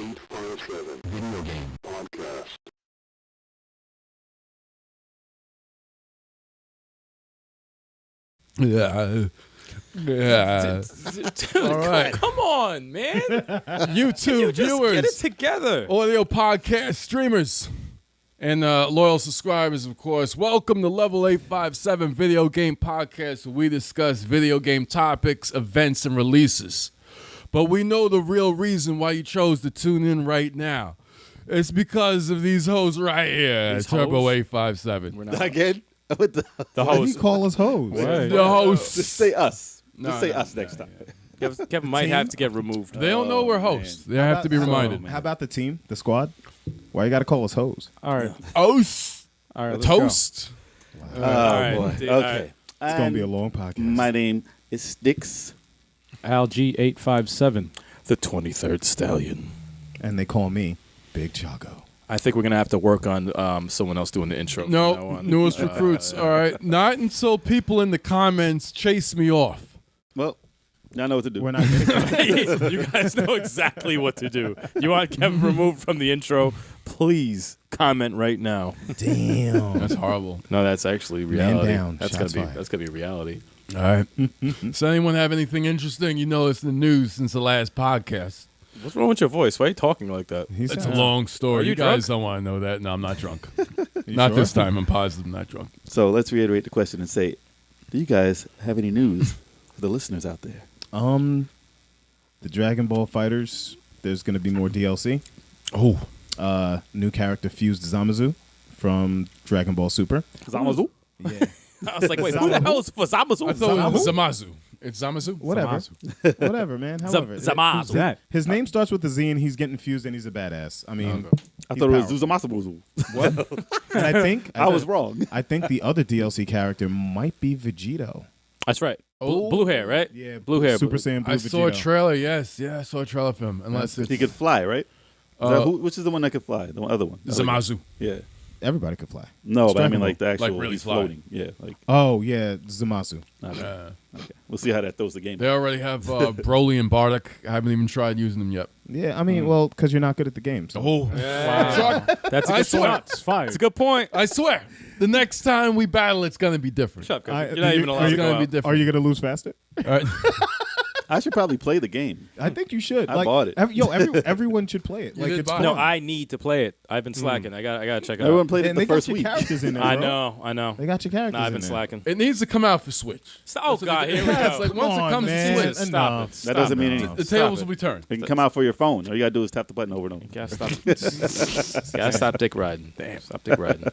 Video Game Podcast. Yeah. Dude, All right. come on, man. YouTube Just viewers, get it together. audio podcast streamers, and loyal subscribers, of course. Welcome to Level 857 Video Game Podcast, where we discuss video game topics, events, and releases. But we know the real reason why you chose to tune in right now. It's because of these hoes right here, These Turbo hoes? 857. We're not Again? With the Why do you host. call us hoes? The hosts. Just say us. No, Just say no, us no, next time. Kevin might have to get removed. They don't know we're hosts. They have to be reminded. How about the team, the squad? Why you got to call us hoes? All right. Host. All right. Let's Toast. Oh, right. boy. All Okay. right. It's going to be a long podcast. My name is Stikz. go. Al G857. The 23rd Stallion. And they call me Big Chaco. I think we're going to have to work on someone else doing the intro. from now No, on. newest recruits. All right. Not until people in the comments chase me off. Well, y'all know what to do. We're not getting You guys know exactly what to do. You want Kevin removed from the intro? Please comment right now. Damn. That's horrible. No, that's actually Man reality. down, That's shots gonna be fired. that's gonna be reality. All right. So anyone have anything interesting you noticed in the news since the last podcast? What's wrong with your voice? Why are you talking like that? He's It's a long story. Are you guys drunk? don't want to know that. No, I'm not drunk. You Not sure? this time. I'm positive I'm not drunk. So let's reiterate the question and say, do you guys have any news for the listeners out there? The Dragon Ball Fighters, there's going to be more DLC. Oh. New character Fused Zamasu from Dragon Ball Super. Zamazu? Yeah. I was like, wait, who the hell is for Zamazu? I thought it was Zamazu. It's Zamazu? Whatever. Whatever, man. However. Zamasu. Who's that? His name starts with a Z and he's getting fused and he's a badass. I mean, I he's thought it was powerful. Zuzamasabuzu. And I think I was wrong. I think the other DLC character might be Vegito. That's right. Oh. Blue hair, right? Yeah, Blue hair. Super Saiyan Blue I Vegito. saw a trailer, yes. Yeah, I saw a trailer for him. Unless it's He could fly, right? Which is the one that could fly? The other one. Zamazu. Yeah. Everybody could fly. No, but I Dragon mean Ball. like the actual, Like really he's fly. floating. Yeah, like, Oh yeah, Zamasu. okay. We'll see how that throws the game. They already have Broly and Bardock. I haven't even tried using them yet. Yeah, I mean, well, because you're not good at the game. So. Oh. Wow. That's a I good swear. point. It's fire. That's a good point. I swear. The next time we battle, it's going to be different. Shut up, Kevin. I- You're not you- even allowed are to you go gonna be out. different. Are you gonna lose faster? All right. I should probably play the game. I think you should. I bought it. Everyone should play it. You Like did it's buy fun. it? No, I need to play it. I've been slacking. I gotta check it Everyone out. played it And the they got first your week. characters in there. I bro. know. They got your characters. Nah, I've been in there. slacking. It needs to come out for Switch. Oh God, here we Yeah, it's go. like once Come it on, comes man. to Switch, Stop Enough. it. That doesn't mean Stop anything. the Stop tables it. will be turned. It can come out for your phone. All you gotta do is tap the button over and over. Gotta stop. Gotta stop dick riding. Damn, stop dick riding.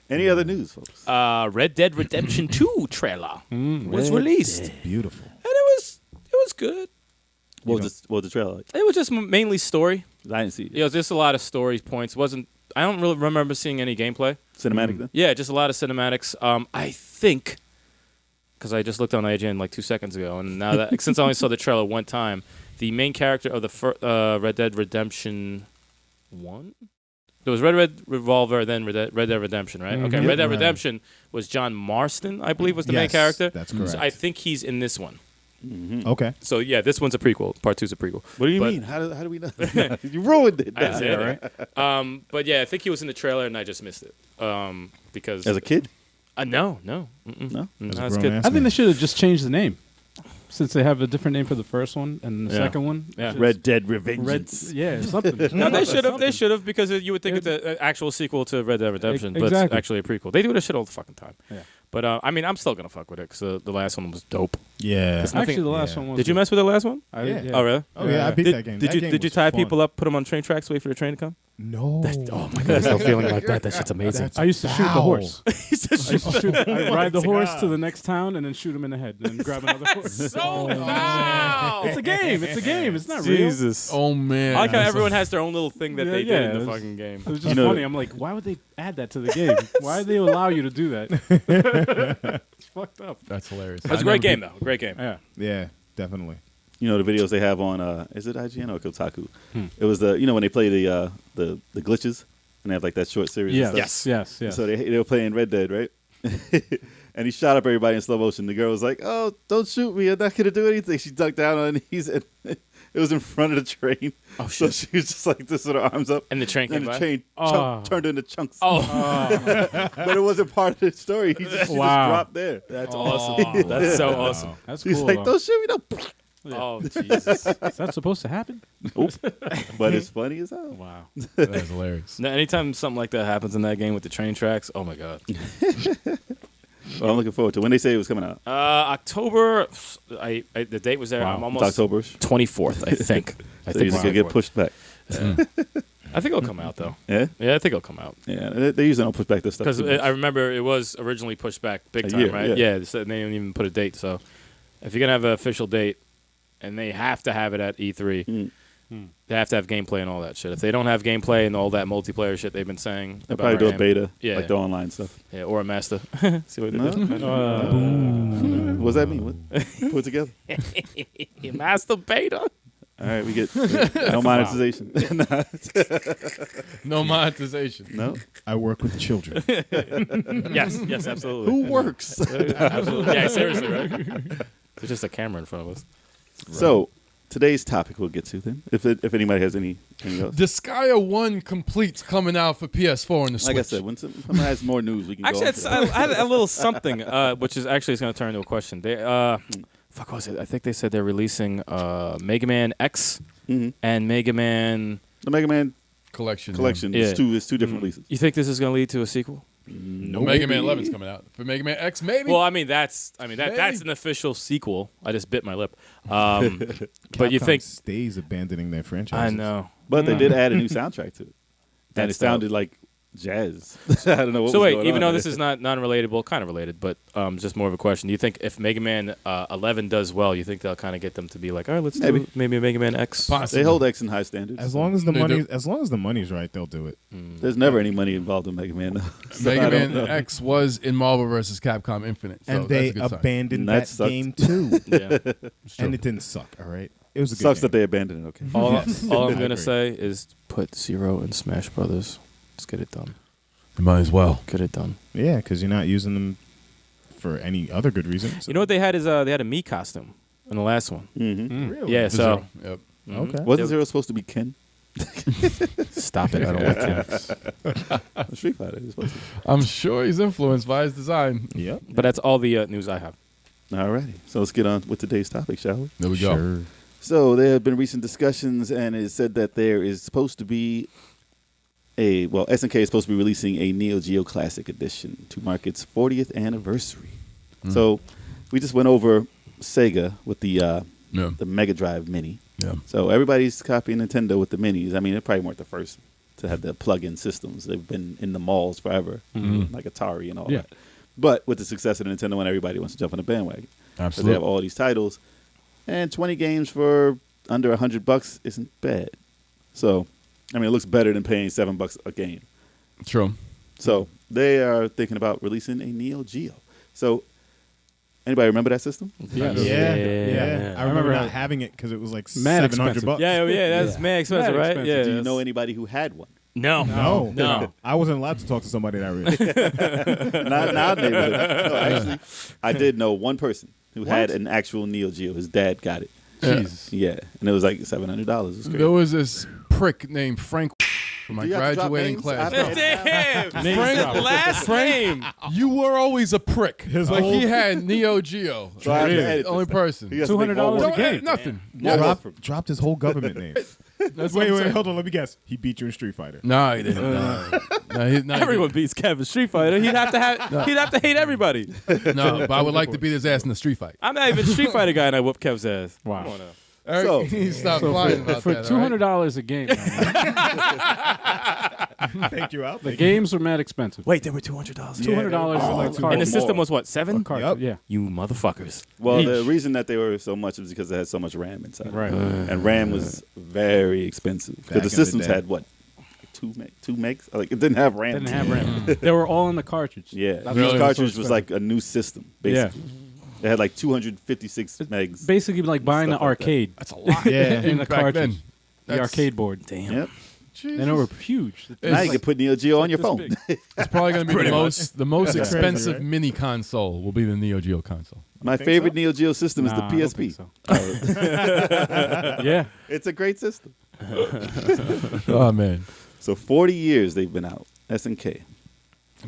Any other news, folks? Red Dead Redemption 2 trailer was released, Beautiful. and it was good. What was the trailer like? It was just mainly story. I didn't see it. It was just a lot of story points. I don't really remember seeing any gameplay. Cinematic then? Yeah, just a lot of cinematics. I think because I just looked on IGN like 2 seconds ago, and now that since I only saw the trailer one time, the main character of the Red Dead Redemption 1. There was Red Revolver, then Red Dead Redemption, right? Okay, Mhm. Red Dead Right. Redemption was John Marston, I believe, was the main Yes, character. that's correct. So I think he's in this one. Okay. So yeah, this one's a prequel. Part 2's a prequel. What do you But- mean? How do we know? You ruined it. I didn't say it. But yeah, I think he was in the trailer, and I just missed it. Because As a kid? no, mm-mm. No? As a That's grown good. ass I think man. they should have just changed the name, since they have a different name for the first one and the Yeah. second one. Yeah. Just Red Dead Red, Revengeance. yeah, something. No, they should have. They Something. should have because you would think it's an actual sequel to Red Dead Redemption, but it's Exactly. actually a prequel. They do this shit all the fucking time. Yeah. But I mean, I'm still gonna fuck with it because the last one was dope. Yeah. It's nothing- Actually, the last yeah. one was. Did you mess with the last one? Yeah. Oh really? Oh yeah, I beat that game. Did That you game did you was tie fun. people up, put them on train tracks, wait for the train to come? No. Oh my god, there's no feeling like that. That shit's amazing. That's I used to shoot the foul. horse. He said I used to shoot, I'd ride the horse to the next town and then shoot him in the head and then grab another horse. so foul. It's a game. It's a game. It's not Jesus. Oh, man. I like how everyone has their own little thing that Yeah, they did yeah, in it the was- fucking game. It was just You know- funny. I'm like, why would they add that to the game? Why do they allow you to do that? It's fucked up. That's hilarious. It's a great game though. Great game. Yeah. Yeah, definitely. You know the videos they have on is it IGN or Kotaku? It was the when they play the glitches and they have like that short series. Yes. and stuff. Yes. Yes. So they were playing Red Dead, right? and he shot up everybody in slow motion. The girl was like, "Oh, don't shoot me! I'm not gonna do anything." She ducked down on her knees, and it was in front of the train. Oh, so shit. she was just like this with her arms up, And the train came and the by? train Oh. turned into chunks. Oh, But it wasn't part of the story. She just dropped there. that's awesome. That's so awesome. That's She's cool. like, though. "Don't shoot me!" No. Oh, Jesus. Is that supposed to happen? But it's funny as hell. Wow. That's hilarious. No, anytime something like that happens in that game with the train tracks, oh my God. Well, I'm looking forward to when they say it was coming out. October, the date was there. Wow. I'm It's almost October. 24th, I think. I So think it's gonna get pushed back. I think it'll come out though. Yeah, Yeah, I think it'll come out yeah. They usually don't push back this stuff. because too much. I remember it was originally pushed back big A time, year, right? yeah. Yeah, so they didn't even put a date. So if you're gonna have an official date, and they have to have it at E3, they have to have gameplay and all that shit. If they don't have gameplay and all that multiplayer shit they've been saying, They'll about probably do our a game- beta, Yeah. like the online stuff. yeah, or a master. See what they No? did? What does that mean? What? Put it together. Master beta. All right, we get no monetization. No monetization. No. I work with children. Yes, absolutely. Who works? Absolutely. Yeah, seriously, right? There's just a camera in front of us. So today's topic we'll get to then. If anybody has anything else. Disgaea 1 Complete's coming out for PS4 and the Switch. Like I said, when someone has more news, we can Actually, go. on to I had a little something, which is actually going to turn into a question. They, fuck, what was it? I think they said they're releasing Mega Man X Mhm. and Mega Man. the Mega Man collection. collection. Yeah. It's two different releases. You think this is going to lead to a sequel? No, Mega Man 11's coming out. For Mega Man X, maybe. Well, that's an official sequel. I just bit my lip. But you Capcom think? stays abandoning their franchise? I know. But they did add a new soundtrack to it, and That's it sounded like jazz. I don't know what So was wait, going even on though there. this is not non-relatable, kind of related, but just more of a question. Do you think if Mega Man 11 does well, you think they'll kind of get them to be like, all right, let's Maybe. do maybe a Mega Man X? Possibly. They hold X in high standards. As long as the They money, do. as long as the money's right, they'll do it. There's never any money involved in Mega Man. Though. So I Mega don't Man know. X was in Marvel vs. Capcom Infinite. So And they that's a good sign. abandoned That that sucked. game too. Yeah. And it didn't suck. All right, it was a good Sucks game. that they abandoned it. Okay. All, Yes. all I'm I gonna agree. say is put Zero in Smash Brothers. Let's get it done. You might as well. Get it done. Yeah, because you're not using them for any other good reason. So. You know what they had is they had a Mii costume in the last one. Mm-hmm. Really? Yeah. So Yep. Okay. Wasn't Zero supposed to be Ken? stop it. I don't like him. Street Fighter. He was supposed to. I'm sure he's influenced by his design. Yep. But that's all the news I have. Alrighty. So let's get on with today's topic, shall we? There we go. Sure. So there have been recent discussions, and it said that there is supposed to be SNK is supposed to be releasing a Neo Geo Classic Edition to mark its 40th anniversary. So we just went over Sega with Yeah. the Mega Drive Mini. Yeah. So everybody's copying Nintendo with the minis. I mean, they probably weren't the first to have the plug-in systems. They've been in the malls forever, like Atari and all Yeah. that. But with the success of the Nintendo One, everybody wants to jump on the bandwagon. So they Absolutely. have all these titles, and 20 games for under $100 isn't bad. So, I mean, it looks better than paying $7 a game. True. So they are thinking about releasing a Neo Geo. So, anybody remember that system? Yes. Yeah. I remember remember not how- having it because it was like Mad $700. expensive. Yeah, that's mad expensive, Mad right? expensive. Yeah. Do you know anybody who had one? No. No. I wasn't allowed to talk to somebody that really. Not in our neighborhood. No, actually, I did know one person who had an actual Neo Geo. His dad got it. Jesus. Yeah, and it was like $700. It was crazy. There was this prick named Frank from my Do you have to drop graduating names? class. I don't- Damn. Name Frank- drop. Last name. You were always a prick. His Like whole- he had Neo Geo. So I have to He's edit the only this. person. He has to make $200 more a work. Don't game. edit nothing. Dropped his whole government name. That's what Wait, I'm saying. hold on. Let me guess. He beat you in Street Fighter. No, he didn't. No, he Everyone beats Kevin Street Fighter. He'd have to hate everybody. No, but I would like to beat his ass in a street fight. I'm not even a Street Fighter guy, and I whoop Kev's ass. Wow. Come on now. Eric, So- you need to stop So lying about for that. $200 a game, Thank you out. the games were mad expensive. Wait, they were $200. $200 for like And And cartridge. the system was what, 7? Cartridge, yeah. You motherfuckers. Well, the Each. reason that they were so much was because they had so much RAM inside. Right. And RAM was very expensive Back because the in the systems day. had what, 2 megs? Like it didn't have RAM. Didn't have RAM. They were all in the cartridge. Yeah, That's each why it so cartridge was expensive. like a new system. Basically, it had like 256 megs. Basically like buying the Stuff like that. arcade That's a lot. Yeah. in the Back cartridge. then. The That's- arcade board. Damn. Yep. And they were huge. Now you can put Neo Geo on your this phone. big. It's probably going to be the most Crazy, expensive right? mini console will be the Neo Geo console. My think favorite so? Neo Geo system is the Nah, I don't think PSP. so. Yeah. It's a great system. Oh man. So 40 years they've been out. SNK.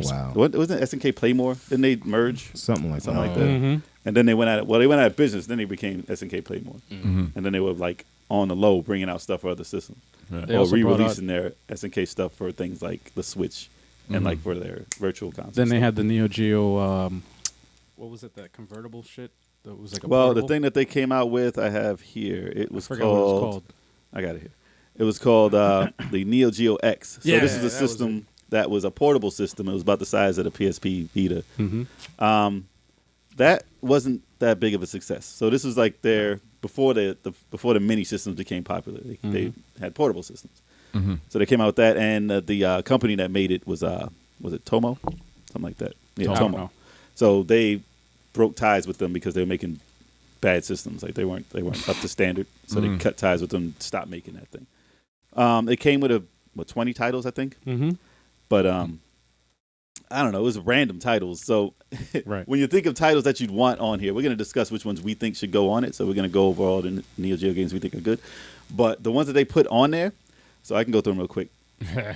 Wow. Wasn't SNK Playmore? Didn't they merge? Something like Something that. like that. Mm-hmm. And then they went out. Well, they went out of business. Then they became SNK Playmore. And then they were like on the low, bringing out stuff for other systems, They or also brought out- re-releasing their SNK stuff for things like the Switch and like for their virtual consoles. Then they had the Neo Geo. What was it? That convertible shit. That was like a Well, portable? the thing that they came out with, I have here. It I was forgot what it was called. called. I got it here. It was called the Neo Geo X. So Yeah, this is a that was system that was a portable system. It was about the size of the PSP Vita. Mm-hmm. That wasn't that big of a success. So this was like their before the mini systems became popular. They had portable systems. So they came out with that, and the company that made it was it Tomo, something like that. Yeah, I don't Tomo. know. So they broke ties with them because they were making bad systems. Like they weren't up to standard. So they cut ties with them, stopped making that thing. It came with 20 titles, I think. Mm-hmm. But I don't know. It was random titles. So Right. when you think of titles that you'd want on here, we're going to discuss which ones we think should go on it. So we're going to go over all the Neo Geo games we think are good. But the ones that they put on there, so I can go through them real quick.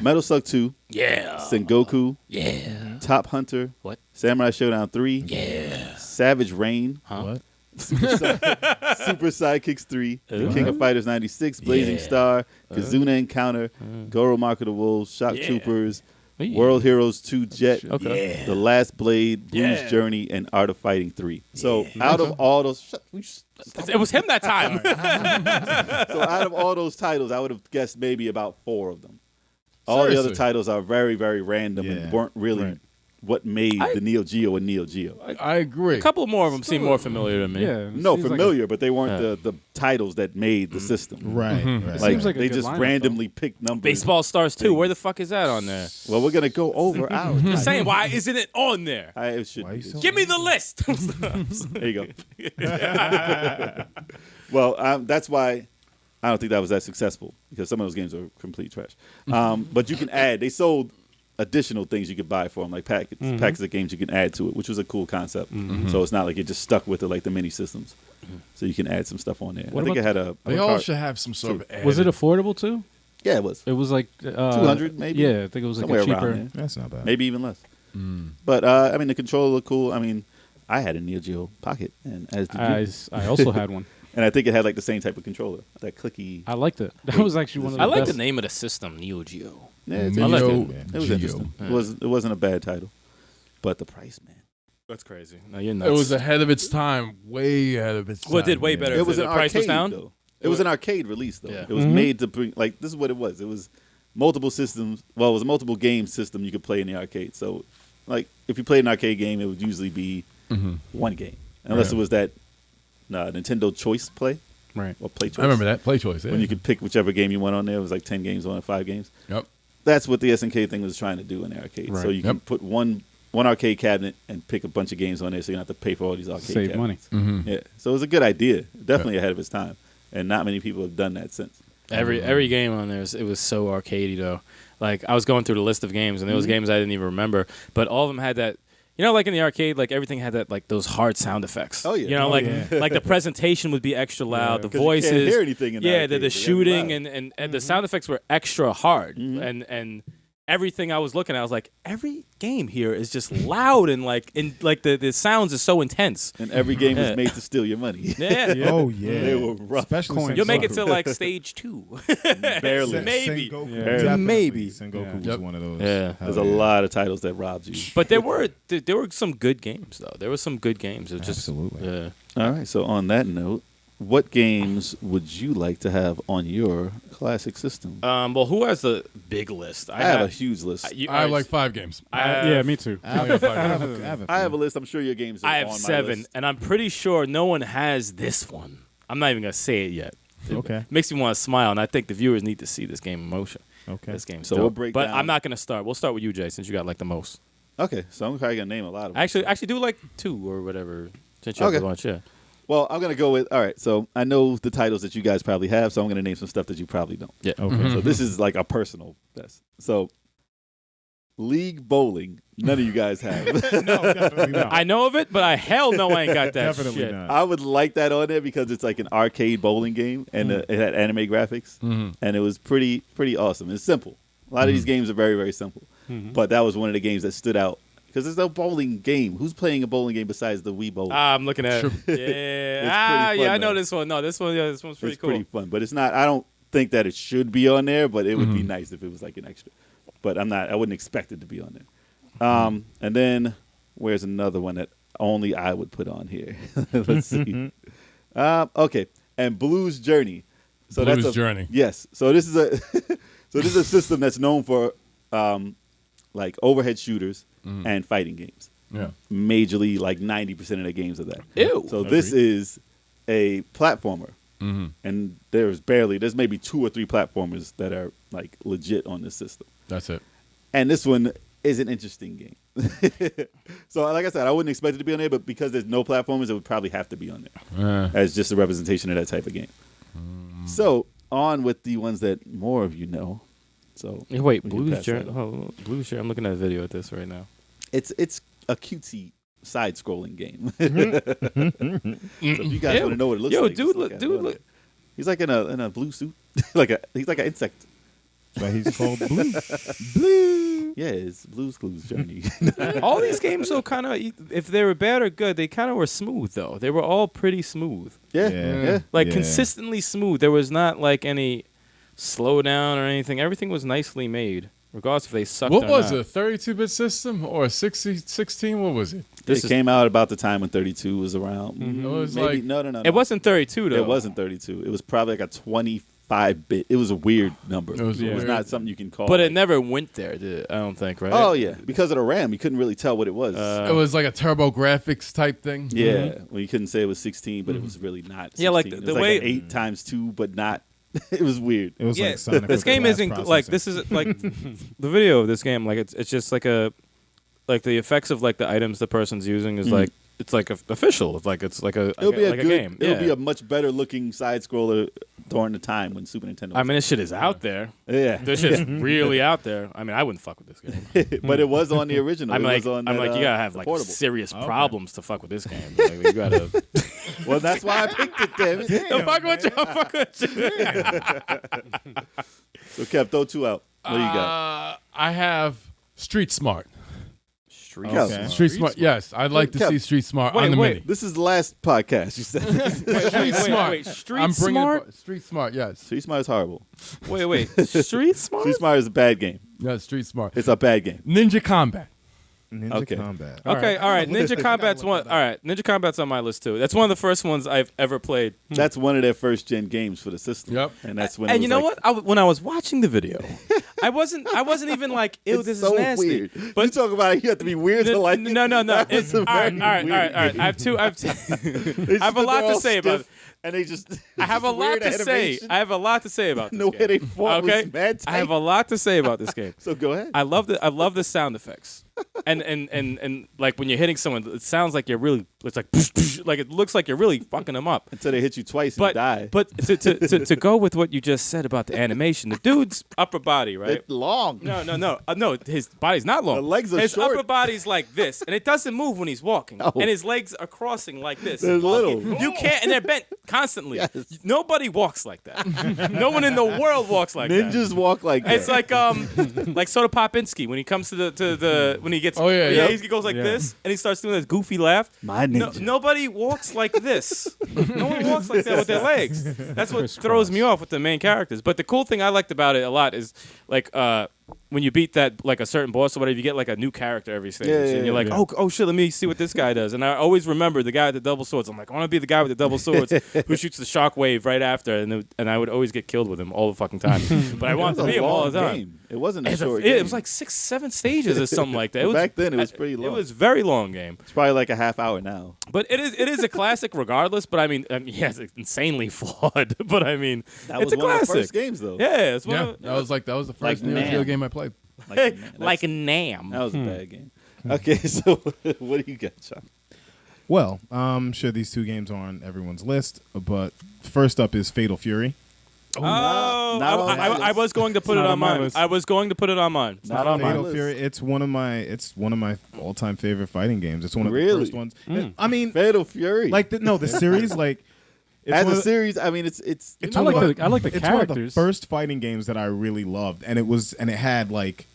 Metal Slug 2. Yeah. Sengoku. Yeah. Top Hunter. What? Samurai Showdown 3. Yeah. Savage Rain. Huh? What? Super Sidekicks 3. The Ooh. King of Fighters 96. Blazing Yeah. Star. Kazuna Encounter. Goro Mark of the Wolves. Shock Yeah. Troopers. Yeah. World Heroes 2 Jet. Okay. The Last Blade, Blues Yeah. Journey, and Art of Fighting 3. So out of all those, It was him that time. so out of all those titles, I would have guessed maybe about 4 of them. All the other Seriously? titles are very, very random and Yeah. weren't really what made the Neo Geo a Neo Geo. I agree. A couple more of them seem more familiar to me. Yeah. it No, seems like familiar, but they weren't the titles that made the system. Right. Right. Like seems like a they good just lineup, randomly picked numbers. Baseball Stars 2. Where the fuck is that on there? Well, we're gonna go over our. I'm saying, why isn't it on there? It should Why be. you so- Give me the list. There you go. Well, that's why I don't think that was that successful because some of those games are complete trash. But you can add. They sold additional things you could buy for them, like packets of games you can add to it, which was a cool concept. So it's not like you're just stuck with it like the mini systems. So you can add some stuff on there. What I think it about had a. They a all card- should have some sort of. Was it added- affordable too? Yeah, it was. It was like 200 maybe? Yeah, I think it was like Somewhere a cheaper. around there. That's not bad. Maybe even less. But I mean, the controller looked cool. I mean, I had a Neo Geo Pocket, and as did you. I also had one. And I think it had like the same type of controller, that clicky. I liked it. That was actually one of the I like best. the name of the system, Neo Geo. Yeah, it's Neo interesting. it. It was Geo. interesting. It wasn't a bad title, but the price, man. That's crazy. No, you're It nuts. was ahead of its time, way ahead of its time. Well, it did way better. It was the an price arcade was down. though. It was an arcade release though. Yeah. It was made to bring like this is what it was. It was multiple systems. Well, it was a multiple game system you could play in the arcade. So, like if you played an arcade game, it would usually be one game, unless Right. it was that Nintendo Choice Play Right. or Play Choice. I remember that Play Choice. Yeah. when you could pick whichever game you want on there. It was like 10 games on it, 5 games. Yep. That's what the SNK thing was trying to do in the arcade. So Right. you can Yep. put one arcade cabinet and pick a bunch of games on there, so you don't have to pay for all these arcade Save money. cabinets. Yeah, so it was a good idea, definitely ahead of its time, and not many people have done that since. Every game on there, it was so arcadey though. Like I was going through the list of games, and there was games I didn't even remember, but all of them had that. You know, like in the arcade, like everything had that, like those hard sound effects. Oh, yeah. You know, Oh, like yeah. like the presentation would be extra loud, the 'Cause you voices. can't hear anything in the yeah, arcade, the they're shooting loud. and the sound effects were extra hard, and everything I was looking at, I was like, every game here is just loud and like the sounds is so intense. And every game Yeah. was made to steal your money. Yeah. Oh yeah. They were rough. Especially Coins. You'll make it Sengoku. to like stage 2. Barely. Maybe. Sengoku. Yeah. Definitely. Maybe. Sengoku was Yep. one of those. Yeah. Hell There's a yeah. lot of titles that robbed you. But there were some good games though. There were some good games. It was just Absolutely. yeah. All right, so on that note, what games would you like to have on your classic system? Well, who has the big list? I have a huge list. I have like 5 games. Yeah, me too. I have a list. I'm sure your games are I on have my 7, list. and I'm pretty sure no one has this one. I'm not even gonna say it yet. It Okay. makes me want to smile, and I think the viewers need to see this game in motion. Okay. This game. So we'll break But down- I'm not gonna start. We'll start with you, Jay, since you got like the most. Okay, so I'm probably gonna name a lot of them. Actually, do like 2 or whatever. Since you have Okay. the bunch, yeah. Well, I'm gonna go with. All right, so I know the titles that you guys probably have, so I'm gonna name some stuff that you probably don't. Yeah. Okay. So this is like a personal best. So League Bowling, none of you guys have. No, definitely not. I know of it, but I ain't got that Definitely shit. not. I would like that on there because it's like an arcade bowling game, and it had anime graphics, and it was pretty awesome. It's simple. A lot of these games are very, very simple, but that was one of the games that stood out because there's no bowling game. Who's playing a bowling game besides the Wii Bowling? I'm looking at it. Yeah. pretty fun, I know though. this one. No, this one's pretty It's cool. pretty fun, but it's not. I don't think that it should be on there, but it would be nice if it was like an extra. But I wouldn't expect it to be on there. And then where's another one that only I would put on here? Let's see. Okay, and Blues Journey. So Blues that's Journey. Yes. So this is a this is a system that's known for like overhead shooters and fighting games. Yeah. Majorly, like 90% of the games are that. Ew. So this is a platformer. And there's maybe 2 or 3 platformers that are like legit on this system. That's it. And this one is an interesting game. So like I said, I wouldn't expect it to be on there, but because there's no platformers, it would probably have to be on there as just a representation of that type of game. So on with the ones that more of you know. So Yeah, wait, we can Blues pass that Journey. on. Oh, Blues Journey. I'm looking at a video of this right now. It's a cutesy side-scrolling game. So if you guys Ew. want to know what it looks Yo, like, dude, just look, at it. dude, look. He's like in a blue suit, he's like an insect. But he's called Blue. Yeah, it's Blue's Clues Journey. All these games, though, kind of, if they were bad or good, they kind of were smooth, though. They were all pretty smooth. yeah. Like, Yeah. consistently smooth. There was not, like, any slowdown or anything. Everything was nicely made, regardless if they sucked What or was not. it? 32-bit system or 16? What was it? This It is- came out about the time when 32 was around. It was Maybe like no. It wasn't 32, though. It wasn't 32. It was probably like a 25-bit. It was a weird number. It was weird. not something you can call. But it like- never went there, did it? I don't think, right? Oh yeah, because of the RAM, you couldn't really tell what it was. it was like a Turbo Graphics type thing. yeah, well, you couldn't say it was 16, but it was really not. 16. Yeah, like it the was way- like an 8 times 2, but not. It was weird. It was Yeah, like Sonic. this with game the last isn't like this is like the video of this game. Like it's just like the effects of like the items the person's using is like it's like official. It's like It'll be like a a good game. It'll be Yeah. a much better looking side scroller during the time when Super Nintendo. I mean, this shit is out there. yeah, This shit's really out there. I mean, I wouldn't fuck with this game. but it was on the original. I'm It like, was on I'm that, like, you gotta have the like portable. serious problems to fuck with this game. Like, you gotta. Well, that's why I picked it. Damn it. Don't fuck with you. Fuck with you. So, Kev, throw 2 out. What do you got? I have Street Smart. Street. Okay. Street Smart. Yes, I'd like to Kev, see Street Smart wait, on the wait. mini. This is the last podcast. You said Street Smart. Wait, Street I'm bringing Smart. Street Smart. Yes. Street Smart is horrible. Wait. Street Smart. Street Smart is a bad game. Yes, Street Smart. It's a bad game. Ninja Combat. Ninja Okay. Combat. Okay, all right. Ninja Combat's one. All right, Ninja Combat's on my list too. That's one of the first ones I've ever played. That's one of their first gen games for the system. Yep. And that's when. it And was you know like, what? When I was watching the video, I wasn't even like, "Ew, It's this so is nasty." weird. But you talk about it, you have to be weird to like. no. That was It's, a all right. very weird I have I have a lot to say about it. And they just. I have a lot to say. I have a lot to say about this No way they game. fought Okay, was mad I have tight. a lot to say about this game. So go ahead. I love the sound effects, and like when you're hitting someone, it sounds like you're really. It's like it looks like you're really fucking them up. Until they hit you twice and But die. to go with what you just said about the animation, the dude's upper body, right? It's long. No. His body's not long. The legs are his short. upper body's like this, and it doesn't move when he's walking. No. And his legs are crossing like this. They're little. You can't, and they're bent constantly. Yes. Nobody walks like that. No one in the world walks like that. Ninjas walk like that. It's like Soda Popinski when he comes to the when he gets Oh, yeah. he goes like this and he starts doing this goofy laugh. My ninja. Nobody walks like this. No one walks like that with their legs. That's what throws me off with the main characters. But the cool thing I liked about it a lot is like when you beat that like a certain boss or whatever, you get like a new character every stage, Yeah, and you're like, oh shit, let me see what this guy does. And I always remember the guy with the double swords. I'm like, I want to be the guy with the double swords who shoots the shockwave right after, and I would always get killed with him all the fucking time. But I wanted to be him all the time. Game. It wasn't a It's short it game. was like 6-7 stages or something like that. It was, Back then, it was pretty long. It was a very long game, It's probably like a half hour now. but it is a classic regardless. But I mean, yeah, it's insanely flawed. But I mean, That it's was a one classic. of the first games, though. Yeah, it's one Yeah, of, that was the first Like Neo Geo Nam. game I played. like a Nam. That was a bad game. Okay, so what do you got, Sean? Well, I'm sure these two games are on everyone's list, but first up is Fatal Fury. Oh, not on my I list. was going to put it not on on my mine. list. I was going to put it on mine. Not on my Fatal list. Fury. It's one of my all-time favorite fighting games. It's one of Really? the first ones. I mean, Fatal Fury. like the series, like it's as one a of the- series, I mean, it's It's I one like of the I like the it's one of the characters. first fighting games that I really loved, and it had like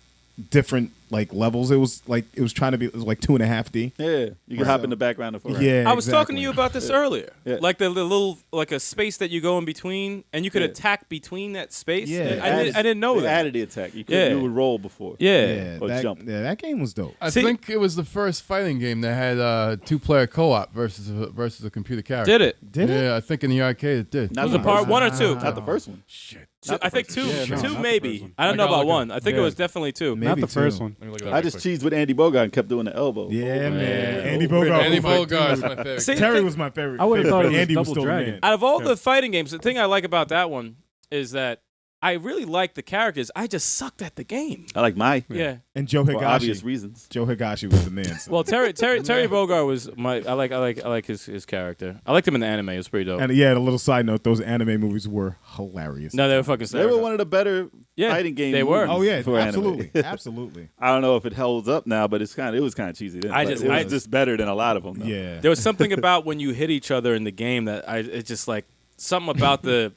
different like levels. It was like it was trying to be. It was like 2.5D. yeah. You can hop in the background for Yeah, I was talking to exactly. you about this earlier. Yeah. Like the little, like a space that you go in between, and you could Yeah. attack between that space. Yeah. I didn't know They that. added the attack. You could Yeah. you would roll before. Yeah. Or jump. that game was dope. I See- think it was the first fighting game that had 2-player co-op versus a computer character. Did it? Did it? Yeah, I think in the arcade it did. Not Was the it part first one or two? Not the first one. Shit. Not the I think first two. one. Yeah, no, two not the first maybe. one. I don't I know gotta about look one. at- I think yeah. it was definitely two. Maybe Not the two. first one. Let me look it up I real just quick. cheesed with Andy Bogart and kept doing the elbow. Yeah, man. Andy Oh, Bogart. Andy was my Bogart's dude. my favorite. See, Terry the- was my favorite. I would've favorite, thought but it was Andy was Double still the Dragon. man. Out of all the fighting games, the thing I like about that one is that I really like the characters. I just sucked at the game. I like my Yeah. And Joe for obvious Higashi. reasons. Joe Higashi was the man. So. Well, Terry Bogard was my. I like his character. I liked him in the anime. It was pretty dope. And yeah, a little side note: those anime movies were hilarious. No, they were fucking. They were one of the better Yeah, fighting games. they were. Oh yeah, for absolutely, anime. absolutely. I don't know if it holds up now, but it was kind of cheesy then. I but just- it was I- just better than a lot of them. Though. Yeah. There was something about when you hit each other in the game that it's just like something about the.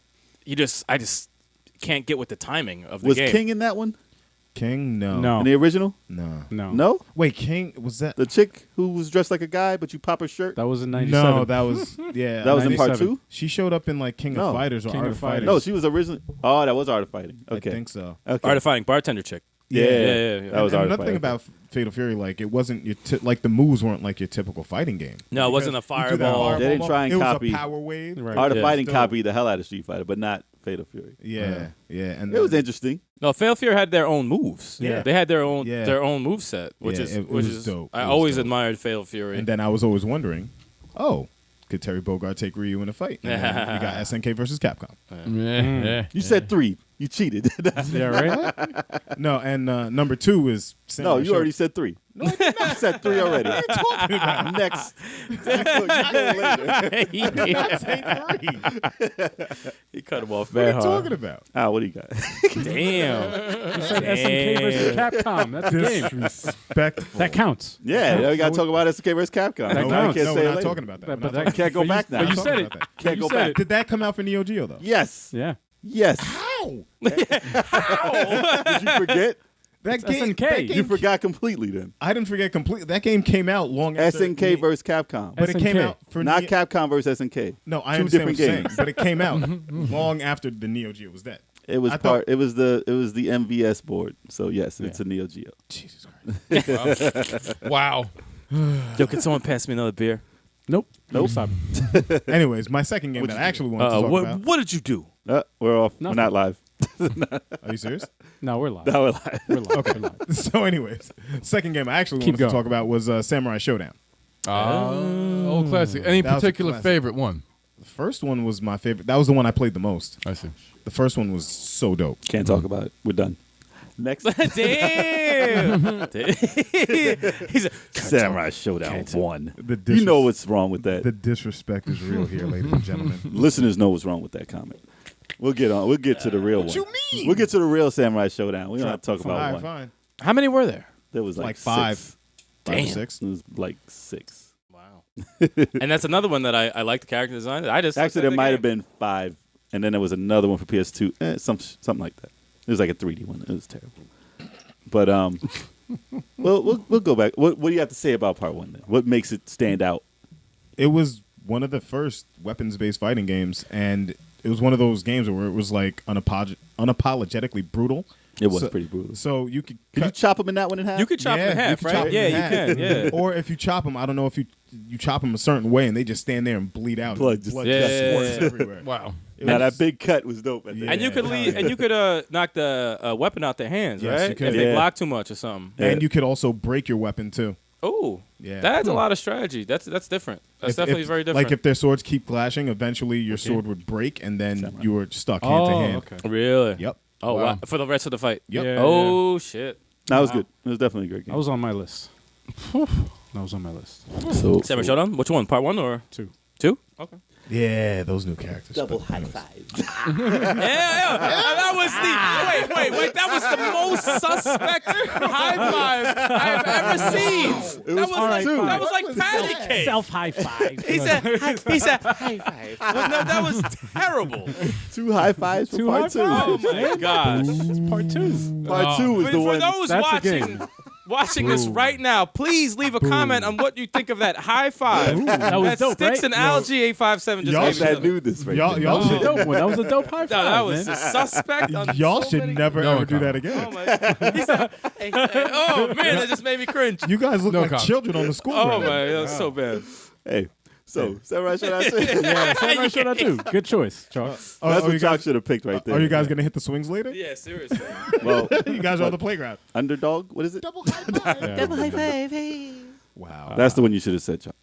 I just can't get with the timing of the Was game. King in that one? King, no, No. In the original? no. No. Wait, King was that? The chick who was dressed like a guy, but you pop her shirt. That was in '97. No, that was yeah. That was in part 97. 2. She showed up in like King No. of Fighters or King Art of of Fighters. Fighters. No, she was originally. Oh, that was Art of Fighting. Okay, I think so. Okay. Art of Fighting bartender chick. Yeah, yeah. That was and Art of another Fighting. thing about Fatal Fury, like it wasn't your like the moves weren't like your typical fighting game. No, it wasn't a Because you threw that fireball. They didn't try and it copy- was a power wave. Right. Art of Yeah. Fighting Still- copied the hell out of Street Fighter, but not Fatal Fury. Yeah, yeah, and It was then- interesting. No, Fail Fear had their own moves. Yeah. They had their own Yeah. move set, which Yeah, is it which was is dope. I It was always dope. admired Fail Fury. And then I was always wondering, oh, could Terry Bogard take Ryu in a fight? And then we got SNK versus Capcom. Yeah. You said 3. You cheated. Yeah, right. No, and number 2 is no, Samurai you Shodown. already said 3. No, I did not. You said 3 already. Next. You go later. he cut him off What are bad you hard. talking about? Ah, what do you got? Damn. SNK versus Capcom. That's the game. Disrespectful. That counts. Yeah, now we got to talk about SNK vs. Capcom. That No, counts. we can't no, say we're it not later. talking about that. But We're not that- talking- Can't go but you- back now. But you I'm said talking it. about that. Can't You go said back. it. Did that come out for Neo Geo though? Yes. Yeah. Yes. How? Did you forget? That It's game, SNK. that You game forgot completely then. I didn't forget completely. That game came out long after SNK versus Capcom. but it came SNK. out for Not Neo- Capcom versus SNK. No, I Two understand what different you're saying, games. but it came out long after the Neo Geo was dead. It was I part. thought- It was the MVS board. So yes, it's a Neo Geo. Jesus Christ. Wow. Yo, can someone pass me another beer? Nope. Nope. Stop. Anyways, my second game that I actually wanted to talk What about. what did you do? We're off. Nothing. We're not live. Are you serious? No, we're live. No, we're live. We're live. Okay. We're live. So, anyways, second game I actually Keep wanted to going. talk about was Samurai Showdown. Old classic. Any That was a particular classic. favorite one? The first one was my favorite. That was the one I played the most. I see. The first one was so dope. Can't talk about it. We're done. Next. Damn. He's a Samurai Showdown 1. The You know what's wrong with that. The disrespect is real here, ladies and gentlemen. Listeners know what's wrong with that comment. We'll get on. We'll get to the real one. you mean? We'll get to the real Samurai Showdown. We don't have to talk about Fine, one. fine. How many were there? There was Like six. five. 5 or Damn. 6. It was like 6. Wow. And that's another one that I like the character design. I just Actually, there might have been 5, and then there was another one for PS2. Something like that. It was like a 3D one. It was terrible. But we'll go back. What do you have to say about part 1 then? What makes it stand out? It was one of the first weapons-based fighting games, and it was one of those games where it was like unapologetically brutal. It was So- pretty brutal. So you could Could you cut, chop him in that one in half? You could chop yeah, him in you half, could right? chop 'em Yeah, in you half. can. Yeah. Or if you chop them, I don't know if you chop them a certain way, and they just stand there and bleed out. Blood just- Yeah. squirts everywhere. Wow. It Now was- that big cut was dope. At the Yeah. And you could leave, and you could knock the weapon out their hands, Yes, right? you could. If they Yeah. block too much or something. Yeah. And you could also break your weapon too. Oh, Yeah. that's a lot of strategy. That's different. That's definitely very different. Like if their swords keep clashing, eventually your sword would break, and then you were stuck hand to Oh, hand. okay. Really? Yep. Oh, Wow. wow. For the rest of the fight. Yep. Yeah, Oh shit. That was good. It was definitely a great game. That was on my list. That was on my list. So Samurai Showdown. Which one? Part 1 or 2. 2? Okay. Yeah, those new characters. double But high anyways. five. Yeah. That was wait. That was the most suspect high five I've ever seen. That was like patty cake. Self high five. He said high five. That was terrible. 2 high fives for Two part high 2. fives. Oh my gosh. It's part 2. Part 2 is For the one. those That's a game. watching this right now, please leave a comment on what you think of that high five. That was dope, Stikz right? and Algae 857 just Y'all gave each that other. knew this right Y'all, there. y'all That was a should, dope one. That was a dope high five, No, that was man. a suspect. On y'all so should many- never No ever do comment. that again. Oh my! He said, oh man, that just made me cringe. You guys look No like comment. children on the school. Oh ground. my, that was so bad. Hey, so Samurai Showdown 2. Yeah, Samurai Showdown 2. Good choice, Charles. Oh, That's you what Jock guys, should have picked right there. are you guys gonna hit the swings later? Yeah, seriously. Well, You guys are on the playground. Underdog, what is it? Double high five. Yeah. Wow. That's the one you should have said, Jock.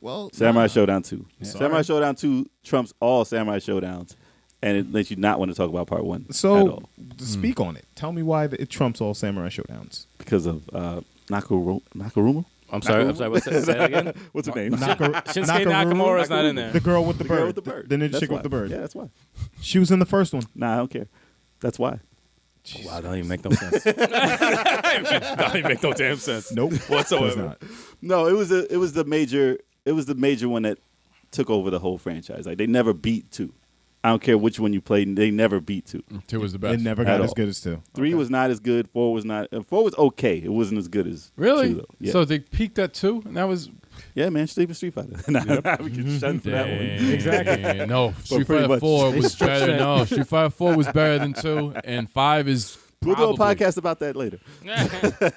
well. Samurai Showdown 2. Yeah. Samurai Showdown 2 trumps all Samurai Showdowns, and it makes you not want to talk about part 1 at So all speak on it. Tell me why it trumps all Samurai Showdowns. because of Nakaruma. I'm sorry. What's that? Say that again. What's her name? Shinsuke Nakamura's not in there. The girl with the The bird. girl with the bird. The ninja That's chick why. with the bird. Yeah, that's why. She was in the first one. Nah, I don't care. That's why. Wow, that don't even make no sense. That don't even make no damn sense. Nope. Whatsoever. Does not. No, it was the major one that took over the whole franchise. Like they never beat 2. I don't care which one you played. They never beat 2. 2 was the It best. never At got as all. good as 2. 3 was not as good. 4 was not. 4 was okay. It wasn't as good as Really? 2, though. Yeah. So they peaked at 2, and that was yeah, man. Street Fighter. Nah, we can shun for that one. exactly. No, Street pretty Fighter much. 4 was stretched better. that. No, Street Fighter 4 was better than 2, and 5 is. We'll do a probably- podcast about that later.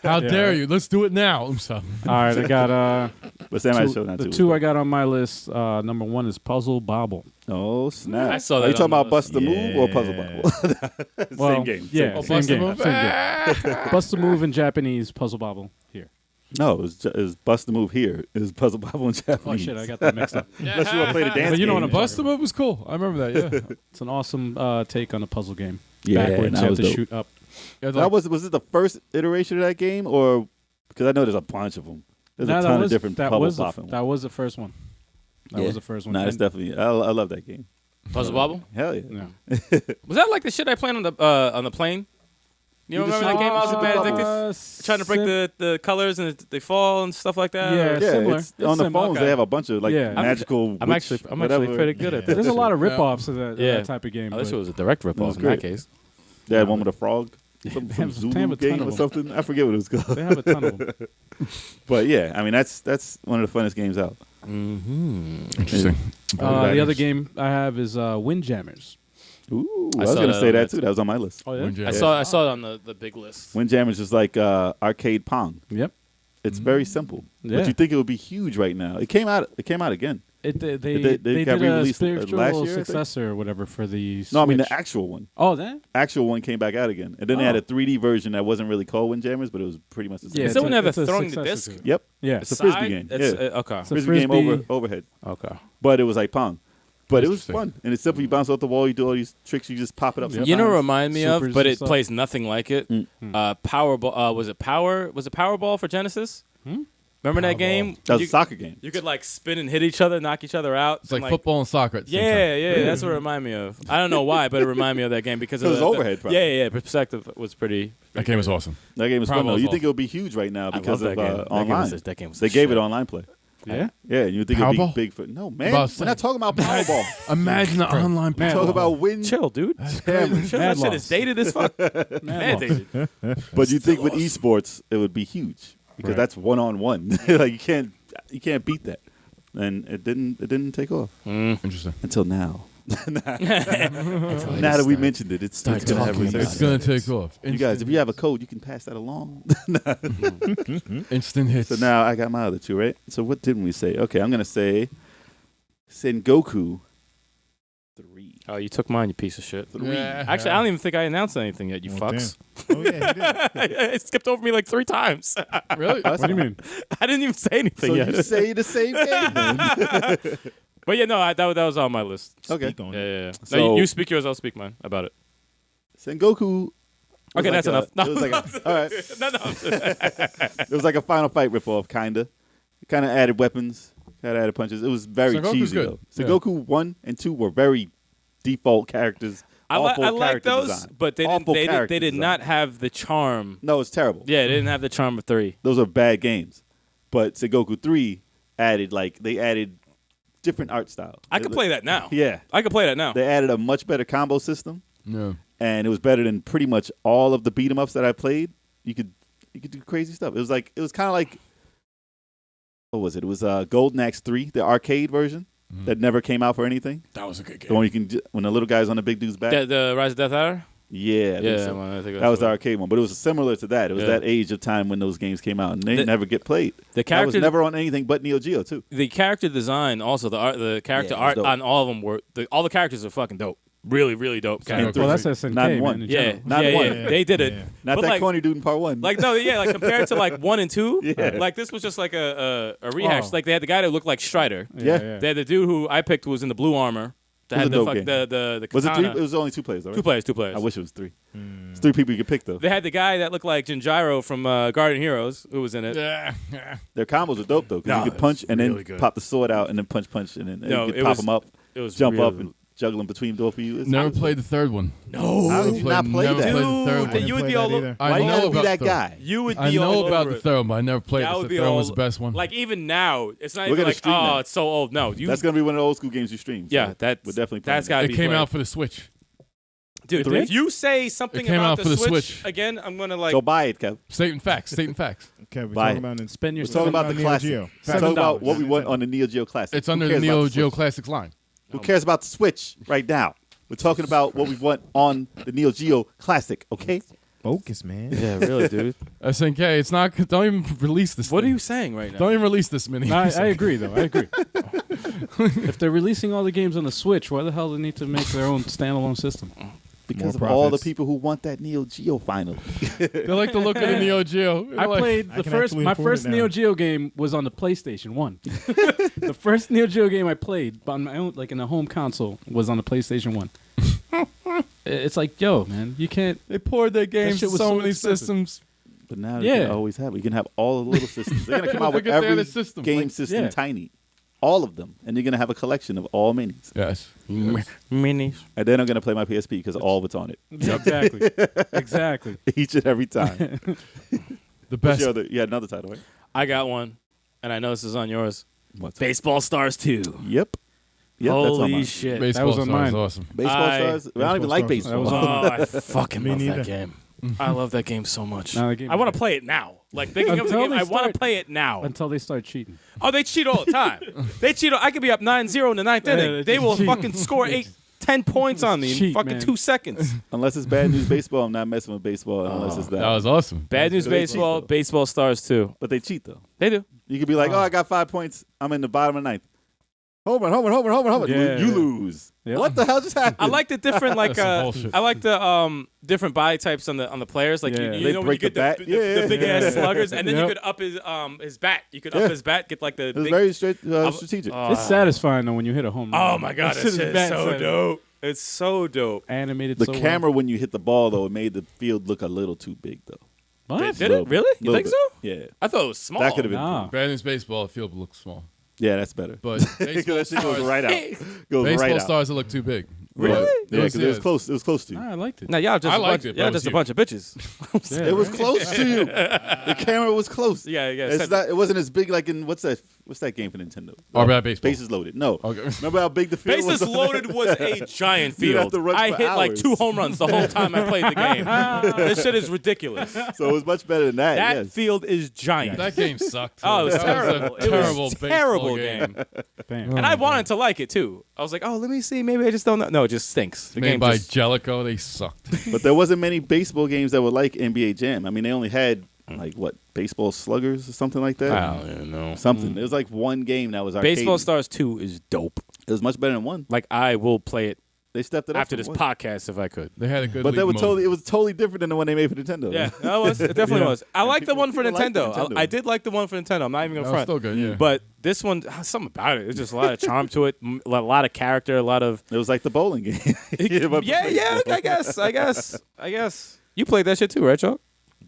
How dare you? Let's do it now. I'm sorry. All right, I got But Samurai two, Showdown 2. the was 2 good. I got on my list. Number 1 is Puzzle Bobble. Oh snap! I saw Are that you talking on the about Bust the list. Move or Puzzle Yeah. Bobble? Well, Same game. Yeah, Oh, same Bust the game. Move. Same game. Bust the Move in Japanese, Puzzle Bobble here. No, it was Bust the Move here. It was Puzzle Bobble in Japanese. Oh shit, I got that mixed up. Unless you want to play the dance But you know game. what I'm Bust the Move was cool. I remember that. Yeah. It's an awesome take on a puzzle game. Yeah, Backwards, that you have was to dope. shoot up. Yeah, That was it the first iteration of that game, or because I know there's a bunch of them. There's Nah, a that ton of was- different that bubble was the popping. that was the first one. That was the first one. Nah, it's And- definitely. I love that game. Puzzle Bobble. Hell yeah. Yeah. Was that like the shit I played on the plane? You You remember just that game? I was shoot bad the addicted. bubbles. Trying to break the colors and they fall and stuff like that. Yeah. or- Yeah, Similar. it's It's on the similar. phones. Okay. They have a bunch of like Yeah. magical. I'm witch, actually whatever. pretty good at that. There's a lot of Yeah. rip-offs of that, Yeah. that type of game. Oh, this but- was a direct rip It was off in that great. case. They had one with a frog. Some They have a Zulu ton game of or them. something. I forget what it was called. They have a ton of them. But yeah, I mean that's one of the funnest games out. interesting. The other game I have is Windjammers. Ooh, I I was saw gonna that say on that that too. That was on my list. Oh yeah. Windjammers. I saw it on the big list. Windjammers is like arcade Pong. Yep. It's very simple, Yeah. but you think it would be huge right now. It came out again. They They did got a re-released spiritual last year, I think? successor or whatever for the No, I mean the Switch. actual one. Oh, that? Actual one came back out again, and then they had a 3D version that wasn't really called Windjammers, but it was pretty much the same. Yeah, Is that when they have it's a throwing the successor disc? to it. Yep, Yeah. it's a frisbee game. It's, yeah, okay. a frisbee game frisbee- overhead, Okay. but it was like Pong. But it was Interesting. fun, and it's simple. You bounce off the wall, you do all these tricks, you just pop it up. Yep. You know, what sometimes. remind me of, Supers but and it stuff. plays nothing like it. Powerball. Was it Power? Was it Powerball for Genesis? Remember that game? That was You- a soccer game. You could like spin and hit each other, knock each other out. It's like and, football and soccer at the same Yeah, time. yeah, that's what it reminded me of. I don't know why, but it reminded me of that game because It of was the overhead, probably. Yeah, perspective was pretty. That game was awesome. That game was fun though. Powerball's You think awesome. it would be huge right now I because love of that game. online? That game was They the gave shit. it online play. Yeah. Yeah, you would think it would be Powerball? big for no man. About We're not talking about Powerball. Imagine the online Man, Talk Talk about win. Chill, dude. Jammers. Chill. Mad That shit loss. is dated as fuck. Man, dated. But you think with esports it would be huge because Right. that's 1-on-1. Like you can't beat that. And it didn't take off Interesting. until now. Now that we mentioned it, it's gonna have talking resurgence. It's gonna take off. You guys, if you have a code, you can pass that along. Instant hits. So now I got my other two, right? So what didn't we say? Okay, I'm gonna say Sengoku 3. Oh, you took mine, you piece of shit. Yeah. Actually, I don't even think I announced anything yet. You Well, fucks. damn. Oh yeah, he did. It skipped over me like 3 times. Really? What do you mean? I didn't even say anything So yet. you say the same game then? But yeah, no, that was on my list. Okay. Speak on Yeah, it. yeah, yeah. So- No, you speak yours, I'll speak mine about it. Sengoku. was Okay, like that's a- enough. No. It was like all right. No. It was like a Final Fight ripoff, kinda, Kind of added weapons, kind of added punches. It was very Sengoku's cheesy good. though. Yeah. Sengoku 1 and 2 were very default characters. I like character those, design. but they Awful did character not design. have the charm. No, it's terrible. Yeah, they didn't have the charm of 3. Those are bad games. But Sengoku 3 they added different art styles. I could play that now. Yeah. I could play that now. They added a much better combo system, Yeah. and it was better than pretty much all of the beat 'em ups that I played. You could do crazy stuff. It was kind of like, what was it? It was Golden Axe 3, the arcade version that never came out for anything. That was a good The game. one you can when the little guy's on the big dude's back. The Rise of Death Hour? Yeah, I think so. Well, I think That was the arcade one, but it was similar to that. It was Yeah. that age of time when those games came out, and they never get played. The That character was never on anything but Neo Geo too. The character design, also the character Yeah, it was art dope. on all of them all the characters are fucking dope. Really, really dope. characters. three. Well, that's SNK, Not man. one. in Yeah, general. Not yeah, one. yeah. They did it. Yeah. Not But that like, corny dude in part 1. like no, yeah, like compared to like 1 and 2, Yeah. like this was just like a rehash. Oh. Like they had the guy that looked like Strider. Yeah. They had the dude who I picked was in the blue armor. That It was had a dope the game. the Was it 3? katana. It was only 2 players, though, right? Two players. I wish it was 3. It's 3 people you could pick though. They had the guy that looked like Jinjiro from Guardian Heroes who was in it. Yeah. Their combos were dope though, because No, you could punch and really then good. pop the sword out and then punch, and then No, you it could pop was- them up, It was jump really, up and juggle in between both of you. Never played the third one. How did you not play never that? played the third Dude, one. you would Didn't be play all that over. either. Why I you know gotta be about that the- guy? You would be I know all about over the it. third one, but I never played That it. would The be third one all was the best one. Like even now, it's not We're even gonna like stream that. it's so old. No, That's gonna be one of the old school games you stream. So yeah, we're definitely playing that's got to It be came played. out for the Switch. Dude, Three? if you say something It came about out the, for the Switch, Switch. again, I'm gonna that. like. Go buy it, Kev. Stating facts. Stating facts. Okay, we're Buy talking it. about Spend your We're talking about the Neo classic. Geo. We're talking about $7. what we want on the Neo Geo Classic. It's Who under the cares about Neo the Geo Switch? Classics line. Who cares about the Switch right now? We're talking about what we want on the Neo Geo Classic, okay? Focus, man. Yeah, really, dude. SNK, it's not. Don't even release this. What are thing. you saying right now? Don't even release this mini. No, I agree, though. I agree. If they're releasing all the games on the Switch, why the hell do they need to make their own standalone system? Because of More all the profits. people who want that Neo Geo finally. They like the look of the Neo Geo. I played I the can first. actually My afford first it now. Neo Geo game was on the PlayStation 1. The first Neo Geo game I played on my own, like in a home console, was on the PlayStation 1. It's like, yo, man, you can't. They poured their games shit to was so so many expensive. systems. But now Yeah. you can always have it. You can have all the little systems. They're going to come out with Forget they had every a system. game Like, system yeah. tiny. All of them. And you're going to have a collection of all minis. Yes. Minis. And then I'm going to play my PSP because all of it's on it. Exactly. Exactly. Each and every time. The What's best. your other, you had another title, right? I got one, and I know this is on yours. What's it? Baseball Stars 2. Yep. Yep, that's on Holy mine. shit. Baseball was on Stars is mine. awesome. Baseball I- Stars? I don't even like Baseball baseball. Stars. Oh, I fucking Me love neither. that game. I love that game so much. No, the game I is want to great. play it now. Like thinking of the Until game, they I want start- to play it now. Until they start cheating. Oh, they cheat all the time. They cheat. I could be up 9-0 in the ninth Yeah, inning. they They will cheat. fucking score 10 points on me in Cheat, fucking man. 2 seconds. Unless it's bad news baseball, I'm not messing with baseball unless it's that. That was awesome. Bad news They cheat, baseball, though. Baseball Stars 2. But they cheat, though. They do. You could be like, oh, I got 5 points. I'm in the bottom of the ninth. Home run, home run, home run, home run, home run. Yeah. You lose. Yep. What the hell just happened? I like the different like That's some bullshit. I like the different body types on the players. Like Yeah. you They know when you break get the bat? the Yeah, big yeah. ass sluggers, and then you Yep. could up his bat. You could Yeah. up his bat, get like the It was big. very I'm- strategic. It's satisfying though when you hit a home run. Oh my god, That that shit is shit is bad so satisfying. dope. It's so dope. Animated. the so camera, when you hit the ball, though, it made the field look a little too big, though. Well. What? Did it really? You Little think bit. so? Yeah. I thought it was small. That could have been. Nah. Bad news baseball, the field looks small. Yeah, that's better. But Because baseball that shit goes stars, right out. Goes baseball right out. stars, it look too big. Really? But Yeah, because it was yeah. close. It was close to you. Nah, I liked it. Now y'all just I a liked bunch, it, but y'all it was just a you. bunch of bitches. Yeah, It was right? close to you. The camera was close. Yeah, yeah. It's not, it wasn't as big like in what's that game for Nintendo? Or bad baseball. Bases Loaded. No. Okay. Remember how big the field was? Bases loaded was a giant You'd have field. to run I for hit like hours. 2 home runs the whole time I played the game. This shit is ridiculous. So it was much better than that. That yes. field is giant. That game sucked. Oh, it was That terrible. a It terrible was baseball terrible game. Damn. And I wanted to like it too. I was like, oh, let me see. Maybe I just don't know. No, it just stinks. The Made game by just, Jellico, they sucked. But there wasn't many baseball games that were like NBA Jam. I mean, they only had like what, baseball sluggers or something like that. I don't even know. Something. There was like one game that was arcade. Baseball Stars 2 is dope. It was much better than one. Like I will play it They stepped it up after from this one. podcast if I could. They had a good But league that was mode. totally. It was totally different than the one they made for Nintendo. Yeah, no, it definitely was. I like the people- one for people like the Nintendo. Nintendo. I did like the one for Nintendo. I'm not even That gonna was front. still good, yeah. But this one, something about it. It's just a lot of charm to it. A lot of character. A lot of It was like the bowling game. yeah. I guess. You played that shit too, right, Chalk?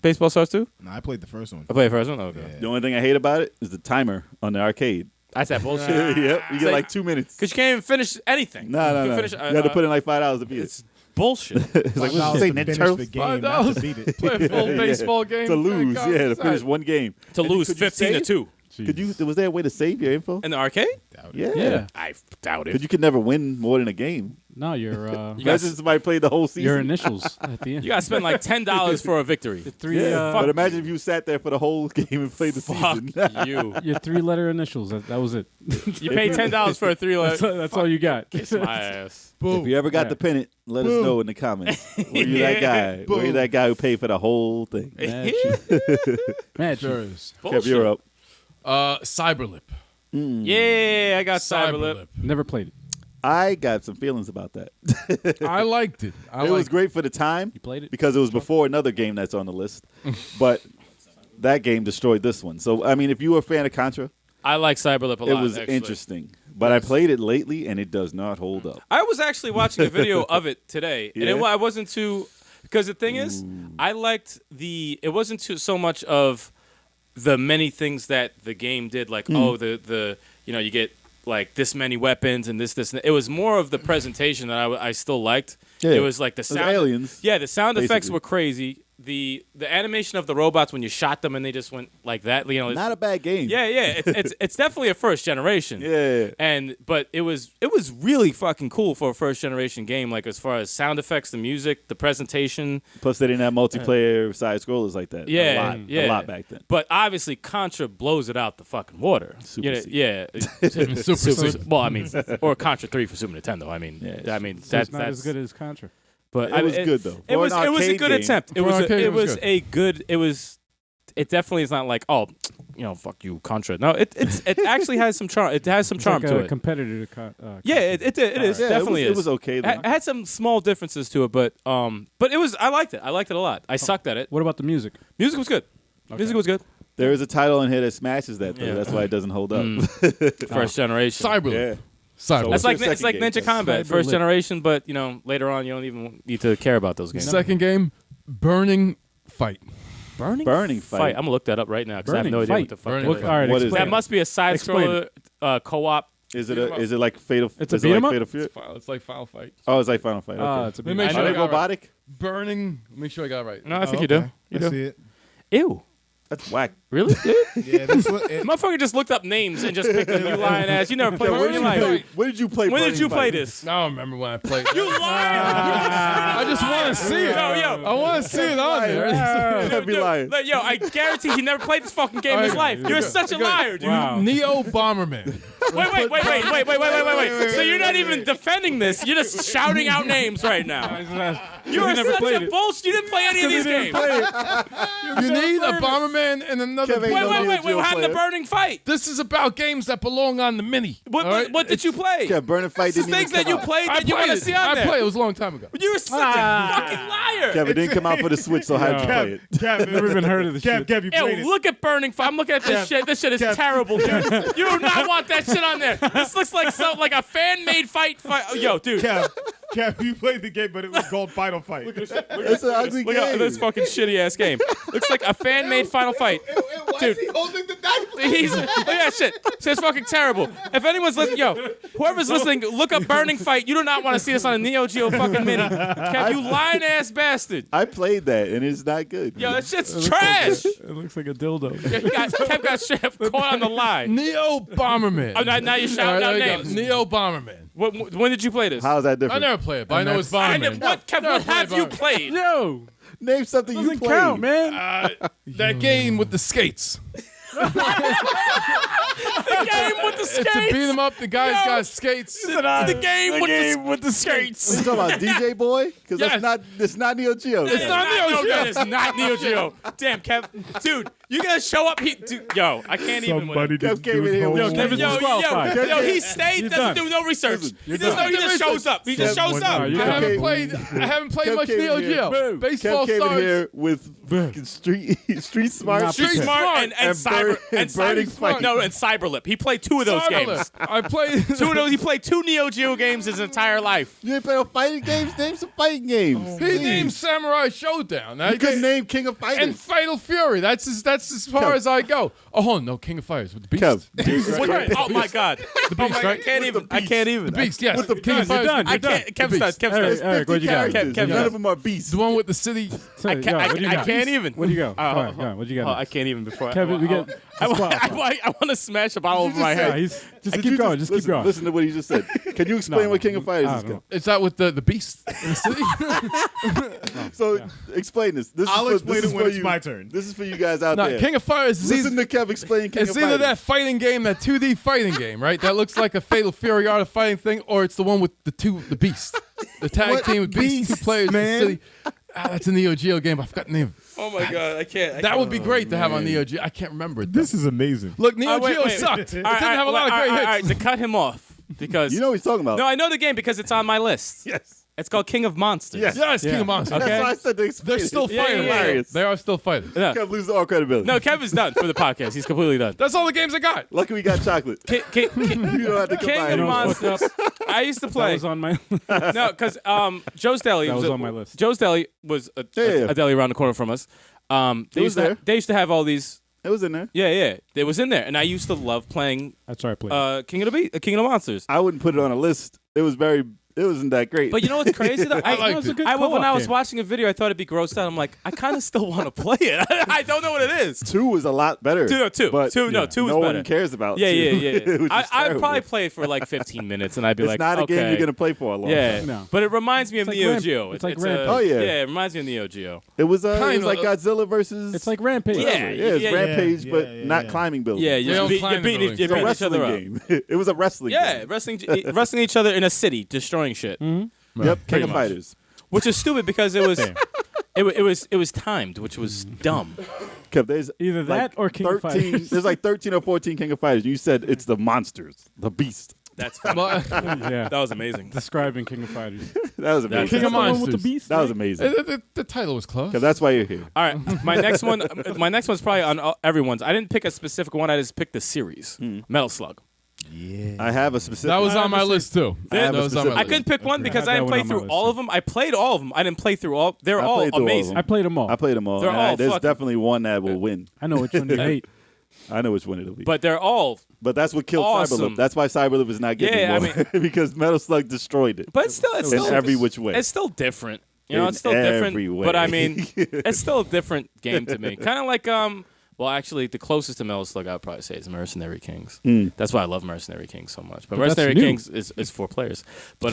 Baseball Stars 2? No, I played the first one. I played the first one? Okay. Yeah. The only thing I hate about it is the timer on the arcade. That's that bullshit. Yep, you get like 2 minutes. Because you can't even finish anything. No. You can You finish, have to put in like $5 to beat it. It's bullshit. It's like, $5 what's it say, to Ninja finish Turtles? the game, not to beat it. Play a full baseball game. To lose, Thank God. to finish one game. To And lose could you 15 to save? 2. Could you? Was there a way to save your info? In the arcade? Yeah. Yeah. I doubt Because it. you could never win more than a game. No, your You got Imagine somebody played the whole season. your initials at the end. You got to spend like $10 for a victory. Three, Yeah, but imagine if you sat there for the whole game and played the Fuck season. you. your 3-letter initials. That was it. You paid $10 for a 3-letter. That's all you got. Kiss my ass. If you ever got Yeah. the pennant, let us know in the comments. Were you that guy? Were you that guy who paid for the whole thing? Mad Mad Sure shit. is. Kev, you're up. Cyberlip. Yeah, I got Cyberlip. Never played it. I got some feelings about that. I liked it. It was great for the time You played it? because it was before another game that's on the list. But that game destroyed this one. So, I mean, if you were a fan of Contra, I like Cyberlip a lot. it was actually. interesting. But I played it lately, and it does not hold up. I was actually watching a video of it today, and Yeah? I wasn't too. Because the thing is, I liked the. It wasn't too so much of the many things that the game did, like the you get like this many weapons and this. And it was more of the presentation that I still liked. Yeah. It was like the Those sound. aliens. Yeah, the sound effects basically. were crazy. The animation of the robots when you shot them and they just went like that. Not a bad game. Yeah. It's definitely a first generation. Yeah. But it was really fucking cool for a first generation game. Like as far as sound effects, the music, the presentation. Plus, they didn't have multiplayer side scrollers like that. Yeah, a lot back then. But obviously, Contra blows it out the fucking water. Super C. Yeah. Super. Well, I mean, or Contra 3 for Super Nintendo. I mean, Yeah, So it's not as good as Contra. But It was good, though. It For was an a arcade good game. attempt. It For an was arcade, it it was was good. a good. It was. It definitely is not like fuck you Contra. No, it actually has some charm. It has some It's charm like to a it. competitor to Yeah, it is. Yeah, Definitely it was okay, though. It had some small differences to it, but it was. I liked it. I liked it a lot. I sucked at it. What about the music? Music was good. Music was good. There is a title in here that smashes that, though. Yeah. That's why it doesn't hold up. First generation. Cyberlip. Yeah. Cyberlip. That's What's like your it's like second Ninja game? Combat, first generation, but later on you don't even need to care about those games. Second game, Burning Fight. Burning Fight. I'm gonna look that up right now because I have Burning no idea what Fight. the fuck. Burning that Fight. is. All right, What is explain That must be a side Explain scroller co-op. Is it like Fatal? It's a is it like beat 'em up? Fatal Fury? It's like Final Fight. Oh, it's like Final Fight. Okay. It's a Let me big make Are sure I they got it right. robotic? Burning. Make sure I got it right. No, I think Oh, you do. okay. You I do. see it. Ew. That's whack. Really? Yeah, Motherfucker just looked up names and just picked a new lying ass. You never played Yeah, one in your life. When did you play? When did Burning you play Fight? this? I don't remember when I played. You lying? I just want to see it. No, yo. I want to see it on there. Can't be lying. Like, yo, I guarantee he never played this fucking game in his life. You're such a liar, dude. Wow. Neo Bomberman. Wait. So you're not even defending this. You're just shouting out names right now. You are never such played a it. bullshit. You didn't play any of these games. You need a Bomberman and another. Kevin, Wait, no Neo Geo what happened to player. Burning Fight? This is about games that belong on the mini. What did you play? Yeah, Burning Fight This is didn't things even that you come out. played I that you want to see on I there. played. It was a long time ago. You're such a fucking liar. Kevin didn't come out for the Switch, so how'd you play it? Never even heard of the shit. Kev, you played Ew, it. look at Burning Fight. I'm looking at this shit. This shit is terrible. You do not want that shit on there. This looks like a fan-made fight. Oh, yo, dude. Kev, you played the game, but it was called Final Fight. It's an ugly Look at game. this fucking shitty ass game. Looks like a fan-made Final Fight. Dude, he's look at that shit. It's fucking terrible. If anyone's listening, whoever's listening, look up Burning Fight. You do not want to see this on a Neo Geo fucking mini. Kev, you lying ass bastard. I played that, and it's not good. Yo, that shit's trash. It looks like a dildo. Kev got chef caught on the lie. Neo Bomberman. Oh, now you're shouting out names. Neo Bomberman. When did you play this? How's that I different? never played it, but I know it's I Bomberman. know- what, Kev, Never what have played you Bomberman. played? Yo, Name something you doesn't played. count, man. That game with the skates. The game with the To beat skates. him up, the guy's Yo. got skates. The game with the skates. You talking about DJ Boy? Because Yes. that's not Neo Geo. It's not Neo Geo. That is not Neo Geo. Damn, Kev. Dude, you gotta show up. Yo, I can't even. Somebody Kev just came do in his here whole with- Yo, Kevin's disqualified. he stayed, doesn't do no research. He just shows up. He just Kev- shows up. you I got haven't Kev- played. I haven't played Kev much came Neo in here. Geo. Baseball Kev came in stars. here with fucking Street Smart. Nah, Street Street Smart and Burning Fight. No, and Cyberlip. He played two of those Cyberlip. games. I played. Two of those. He played two Neo Geo games his entire entire life. You ain't played no fighting games? Name some fighting games. He named Samurai Showdown. You couldn't name King of Fighters. And Fatal Fury. That's as far Kev. as I go. Oh, hold on. No, King of Fighters with the Beast. Kev. Jesus What- Christ. Oh my God! The Beast, I right? can't even. I can't even. The Beast, yes. With the King of Beast. Fighters. You're done. I can't. Kev starts. Kev Eric, starts. Eric, what'd you got? Characters. Kev, None of them are beasts. The one with the city. I can't even. Where'd you go? Go on, what'd you got? Oh, I can't even. Before Kevin, we get. I want to smash a bottle over my Yeah, head. just keep going. Just keep listen, going. Listen to what he just said. Can you explain what King of Fighters I is? don't know. Is that with the Beast in the city? So explain this. I'll explain this it is when for it's you. my turn. This is for you guys out No, there. King of Fighters is Listen to Kev explain King it's of either Fighters. that fighting game, that 2D fighting game, right? That looks like a Fatal Fury art of fighting thing, or it's the one with the Beast. The tag team with Beast, two players in the city. That's a Neo Geo game. I forgot the name. Oh my God! I can't. That would be great to have on Neo Geo. I can't remember it. Though. This is amazing. Look, Neo wait, Geo wait. sucked. It didn't All right, have a lot of great all hits. right, to cut him off because You know what he's talking about. no, I know the game because it's on my list. Yes. It's called King of Monsters. Yes. Yes, King of Monsters. Okay. That's why I said to explain They're still it. Yeah, fighting. yeah, yeah. Hilarious. They are still fighters. No, Kev loses all credibility. no, Kevin's done for the podcast. He's completely done. That's all the games I got. Lucky we got chocolate. King You don't have to King combine of it. Monsters. I used to That play. was on my. No, because Joe's Deli. That was a- on my list. Joe's Deli was Yeah. a deli around the corner from us. They used to have all these. It was in there. Yeah. It was in there, and I used to love playing That's where I played. King of Monsters. I wouldn't put it on a list. It wasn't that great. But you know what's crazy though? I liked It's a it. good when co-op I was game. watching a video, I thought it'd be grossed out. I'm like, I kind of still want to play it. I don't know what it is. 2 was a lot better. Two. But Two was no better. one cares about. Yeah, 2. yeah. It was just I'd terrible. probably play it for like 15 minutes, and I'd be It's like, not a okay. game you're gonna play for a long Yeah, time. No. but it reminds me of like Neo Ramp- Geo. it's like a- Rampage. Oh, yeah. yeah, it reminds me of Neo Geo. It was Kinda. like Godzilla versus. It's like Rampage. Yeah, it's yeah, Rampage, yeah, but yeah, not yeah. climbing building. Yeah, don't you're climb beating the each It's a other wrestling up. game. It was a wrestling Yeah, game. wrestling each other in a city, destroying shit, Yep, King Pretty of much. Fighters. which is stupid because it was it was timed, which was dumb. Kev, there's Either like that or King of 13 Fighters. There's like 13 or 14 King of Fighters. You said it's the monsters, the beast. That's funny. Well, Yeah. That was amazing. Describing King of Fighters. That was amazing. King of That's the one with Monsters. the beast. That was right? amazing. the title was close. Kev, that's why you're here. All right, my next one's probably on everyone's. I didn't pick a specific one. I just picked the series. Metal Slug. Yeah. I have a specific. That was on my list too. I have That a was on my specific- I list. couldn't pick one Okay. because I I had didn't that play one on my through list, all too. of them. I played all of them. I didn't play through all. They're I all played through all of amazing. them. I played them all. I played them all. They're all There's fucking- definitely one that will win. I know which one you hate. I know which one it'll be. But they're all. But that's what killed Awesome. Cyberloop. That's why Cyberloop is not getting Yeah, I more because Metal Slug destroyed it. But it's in still every which way. It's still different. You know, In it's still different. every way. But I mean, it's still a different game to me. Kind of like Well, actually, the closest to Metal Slug I would probably say is Mercenary Kings. That's why I love Mercenary Kings so much. But that's Mercenary new. Kings is 4 players. But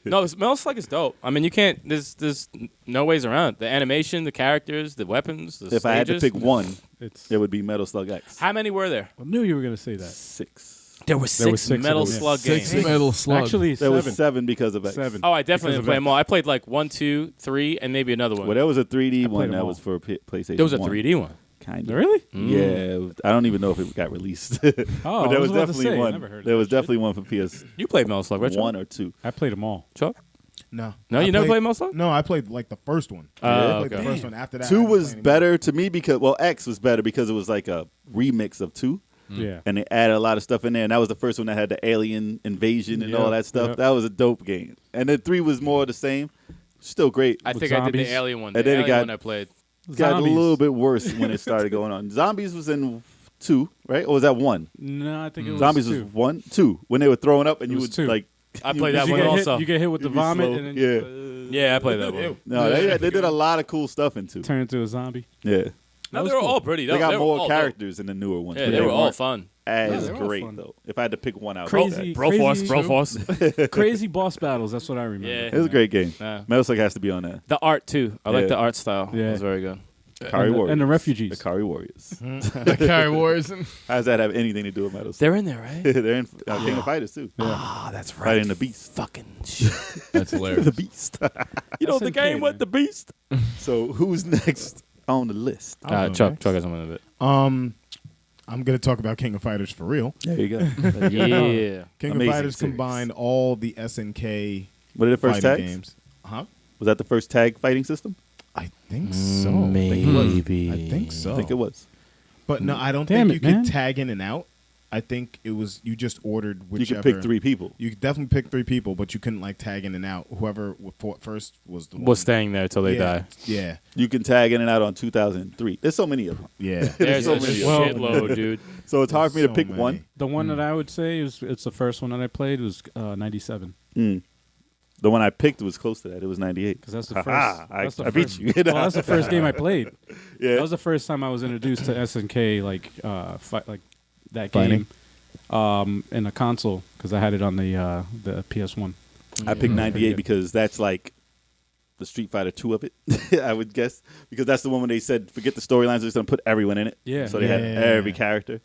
no, Metal Slug is dope. I mean, you can't. There's no ways around it. The animation, the characters, the weapons, the if I had to stages. pick one, It's. it would be Metal Slug X. How many were there? I knew you were gonna say that. 6. There were There were 6 six of Metal them, yeah. Slug 6 games. Metal Slug. Actually, There was 7. 7 because of X. 7. Oh, I definitely Because didn't of play X. them all. I played like 1, 2, 3, and maybe another one. Well, there was a 3D one them that all. was for PlayStation. There was a 1. 3D one. Kind of. Really? Yeah, I don't even know if it got released. Oh, but I there was was about to definitely say, I one. never heard of There that was shit. definitely one for PS1 You played Metal Slug, right? Chuck? or 2. I played them all. Chuck? No. No, I you never played Metal Slug? No, I played like the first one. Oh, I played okay. the first one. After that, I 2 didn't was play anymore. better to me because X was better because it was like a remix of 2. Yeah. And they added a lot of stuff in there, and that was the first one that had the alien invasion and all Yep, that stuff. yep. That was a dope game. And then 3 was more the same, still great. I With think I did zombies. the Alien one. And The then it Alien got- one I played. Got a Zombies. little bit worse when it started going on. Zombies was in 2, right? Or was that 1? No, I think it was Zombies 2. was 1, 2. When they were throwing up and It you was would 2. like. I played that You one get also. hit, you get hit with the you'd be vomit slow. and then Yeah. Yeah, I played that one. No, they did a lot of cool stuff in 2. turn into a zombie. Yeah. No, was they were cool. all pretty. They got were more all characters in the newer ones. dope. Yeah, but they were all weren't fun. as they were all great, fun. though. If I had to pick one out. Crazy, Broforce, crazy, Broforce. crazy boss battles. That's what I remember. Yeah. It was a great game. Yeah. Metal Slug has to be on that. The art too. I like Yeah. the art style. Yeah. It was very good. Akari And Warriors. the refugees. Akari Warriors. The Carry Wars. And How does that have anything to do with Metal Slug? They're in there, right? They're in King of Fighters, too. Ah, that's right. Fighting the Beast. Fucking shit. that's hilarious. The Beast. You know the SNK, game with man. the beast. So, who's next on the list? I'll go Chuck next. has one of it. I'm gonna talk about King of Fighters for real. There you go. Yeah. King Amazing of Fighters series. combined all the SNK What are the first fighting tags? games. Huh? Was that the first tag fighting system? I think so. I think it was. Maybe. I think so. I think it was. But no, I don't Damn think it, you man. could tag in and out. I think it was you just ordered You whichever. could pick 3 people. You could definitely pick 3 people, but you couldn't like tag in and out. Whoever fought first was the one. Was staying there till they die. Yeah, You can tag in and out on 2003. There's so many of them. yeah. There's so a many. shitload, dude. So it's hard for me to So pick many. one. The one that I would say it's the first one that I played was 97 Mm. The one I picked was close to that. It was 98. because that's the Ha-ha, first. I beat you. Well, that's the first game I played. Yeah. That was the first time I was introduced to SNK, like that Fighting? game, in a console because I had it on the PS1. I picked 98 because that's like the Street Fighter 2 of it, I would guess. Because that's the one when they said, forget the storylines, they're just going to put everyone in it. Yeah. So they had Yeah. every character.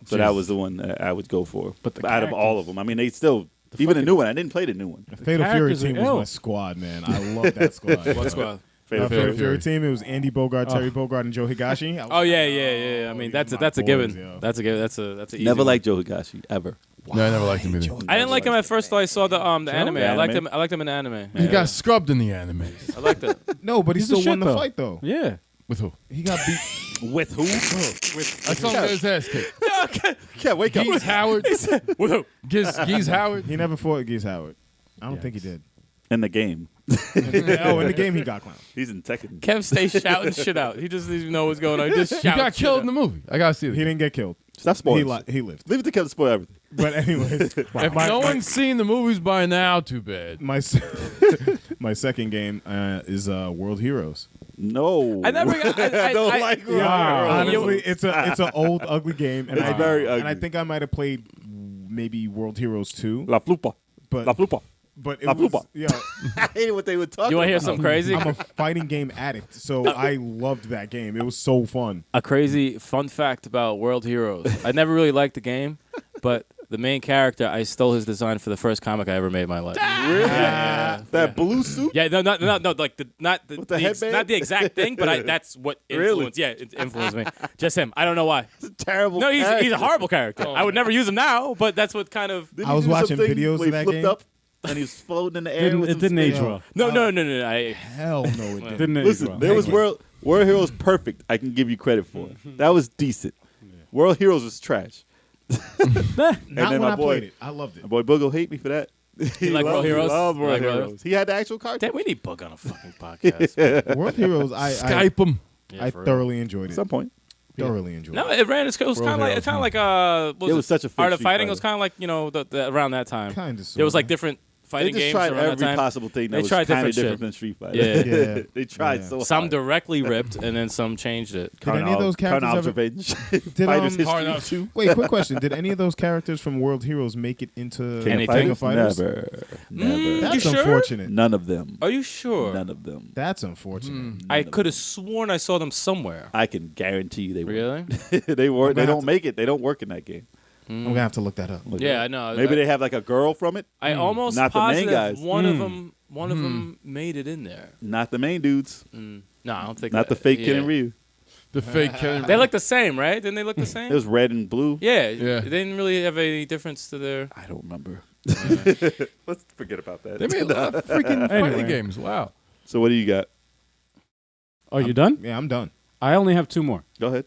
So that was the one that I would go for. But the out of all of them. I mean, they still, The even the fucking- new one, I didn't play the new one. The Fatal Fury characters are team was ill. my squad, man. I love that squad. What squad? Fatal Fatal Fury. Fury team. It was Andy Bogart, Terry Bogart, and Joe Higashi. Oh yeah. I mean, that's a boys, given. yo. That's a given. That's a easy Never one. liked Joe Higashi, ever. No, I never liked him either. I didn't like him at first till I saw the anime. The I liked anime? him. I liked him in the anime. He got scrubbed in the animes. I liked it. No, but he He's the still won shit, the though. fight though. Yeah, With who? He got beat. With who? I saw him get his ass kicked. Yeah, wake up. Geese Howard. With who? Geese Howard. He never fought Geese Howard. I don't think he did. In the game. Oh, in the game he got clowned. He's in Tekken. Kev stays shouting shit out. He doesn't even know what's going on. He just He shouts. got killed in the movie. I gotta see He it. didn't get killed. Stop spoiling. He lived. Leave it to Kevin to spoil everything. But anyways, If no one's seen the movies by now, too bad. my my second game is World Heroes. No. I never got. I don't I- like Yeah. World Honestly, it's an old ugly game, and It's I very and I ugly. think I might have played maybe World Heroes 2, La Flupa. but La Flupa. but it La was Flupa. yeah. I hated what they were talking You want to hear about. something crazy? I'm a fighting game addict, so I loved that game. It was so fun. A crazy fun fact about World Heroes. I never really liked the game, but the main character, I stole his design for the first comic I ever made in my life. Really? That blue suit? Yeah, no, like not With the headband? not the exact thing, but that's what Really? influenced. Yeah, it influenced me. Just him. I don't know why. It's a terrible No, he's a character. horrible character. I would never use him now, but that's what kind of. Didn't I he was do watching something videos where of he that flipped game? up and he was floating in the air with it some didn't age spin? well. No. Hell no, it didn't. Didn't age Listen, well. there was World Heroes perfect. I can give you credit for it. That was decent. World Heroes was trash. Not then when my I boy- played it. I loved it. My boy Boogo hate me for that. He like World Heroes? He loved World Like World Heroes. Heroes? He had the actual cartoon. Damn, we need Book on a fucking podcast. World Heroes, I Skype him. Yeah, I for real. thoroughly enjoyed At it. some point. Thoroughly enjoyed No, it. it ran. It was kind of like It was such a fake Art of Street Fighting. Fighter. It was kind of like the around that time. Kind of. There was like different They fighting just games tried around that every time. possible thing that They was tried kind of different different shit. than Street Fighter. Yeah. Yeah. They tried Yeah. so Some hard. directly ripped, and then some changed it. Did any of those characters Karnal's ever? Revenge. Did, Fighters Karnal- History 2. Wait, quick question. Did any of those characters from World Heroes make it into King Anything? of King of Fighters? Never. That's You sure? unfortunate. None of them. Are you sure? None of them. That's unfortunate. I could have sworn I saw them somewhere. I can guarantee you they Really? won't. They work. They gonna don't have make it. They don't work in that game. I'm gonna have to look that up. Look Yeah, at I it. know. Maybe they have like a girl from it. I almost Not the main positive guys. one of them made it in there. Not the main dudes. No, I don't think. Not the that- fake yeah. Ken and Ryu. The fake Ken. They look the same, right? Didn't they look the same? It was red and blue. Yeah, Yeah. They didn't really have any difference to their. I don't remember. Let's forget about that. They made a lot of freaking Anyway. fighting games. Wow. So what do you got? Oh, you done? Yeah, I'm done. I only have 2 more. Go ahead.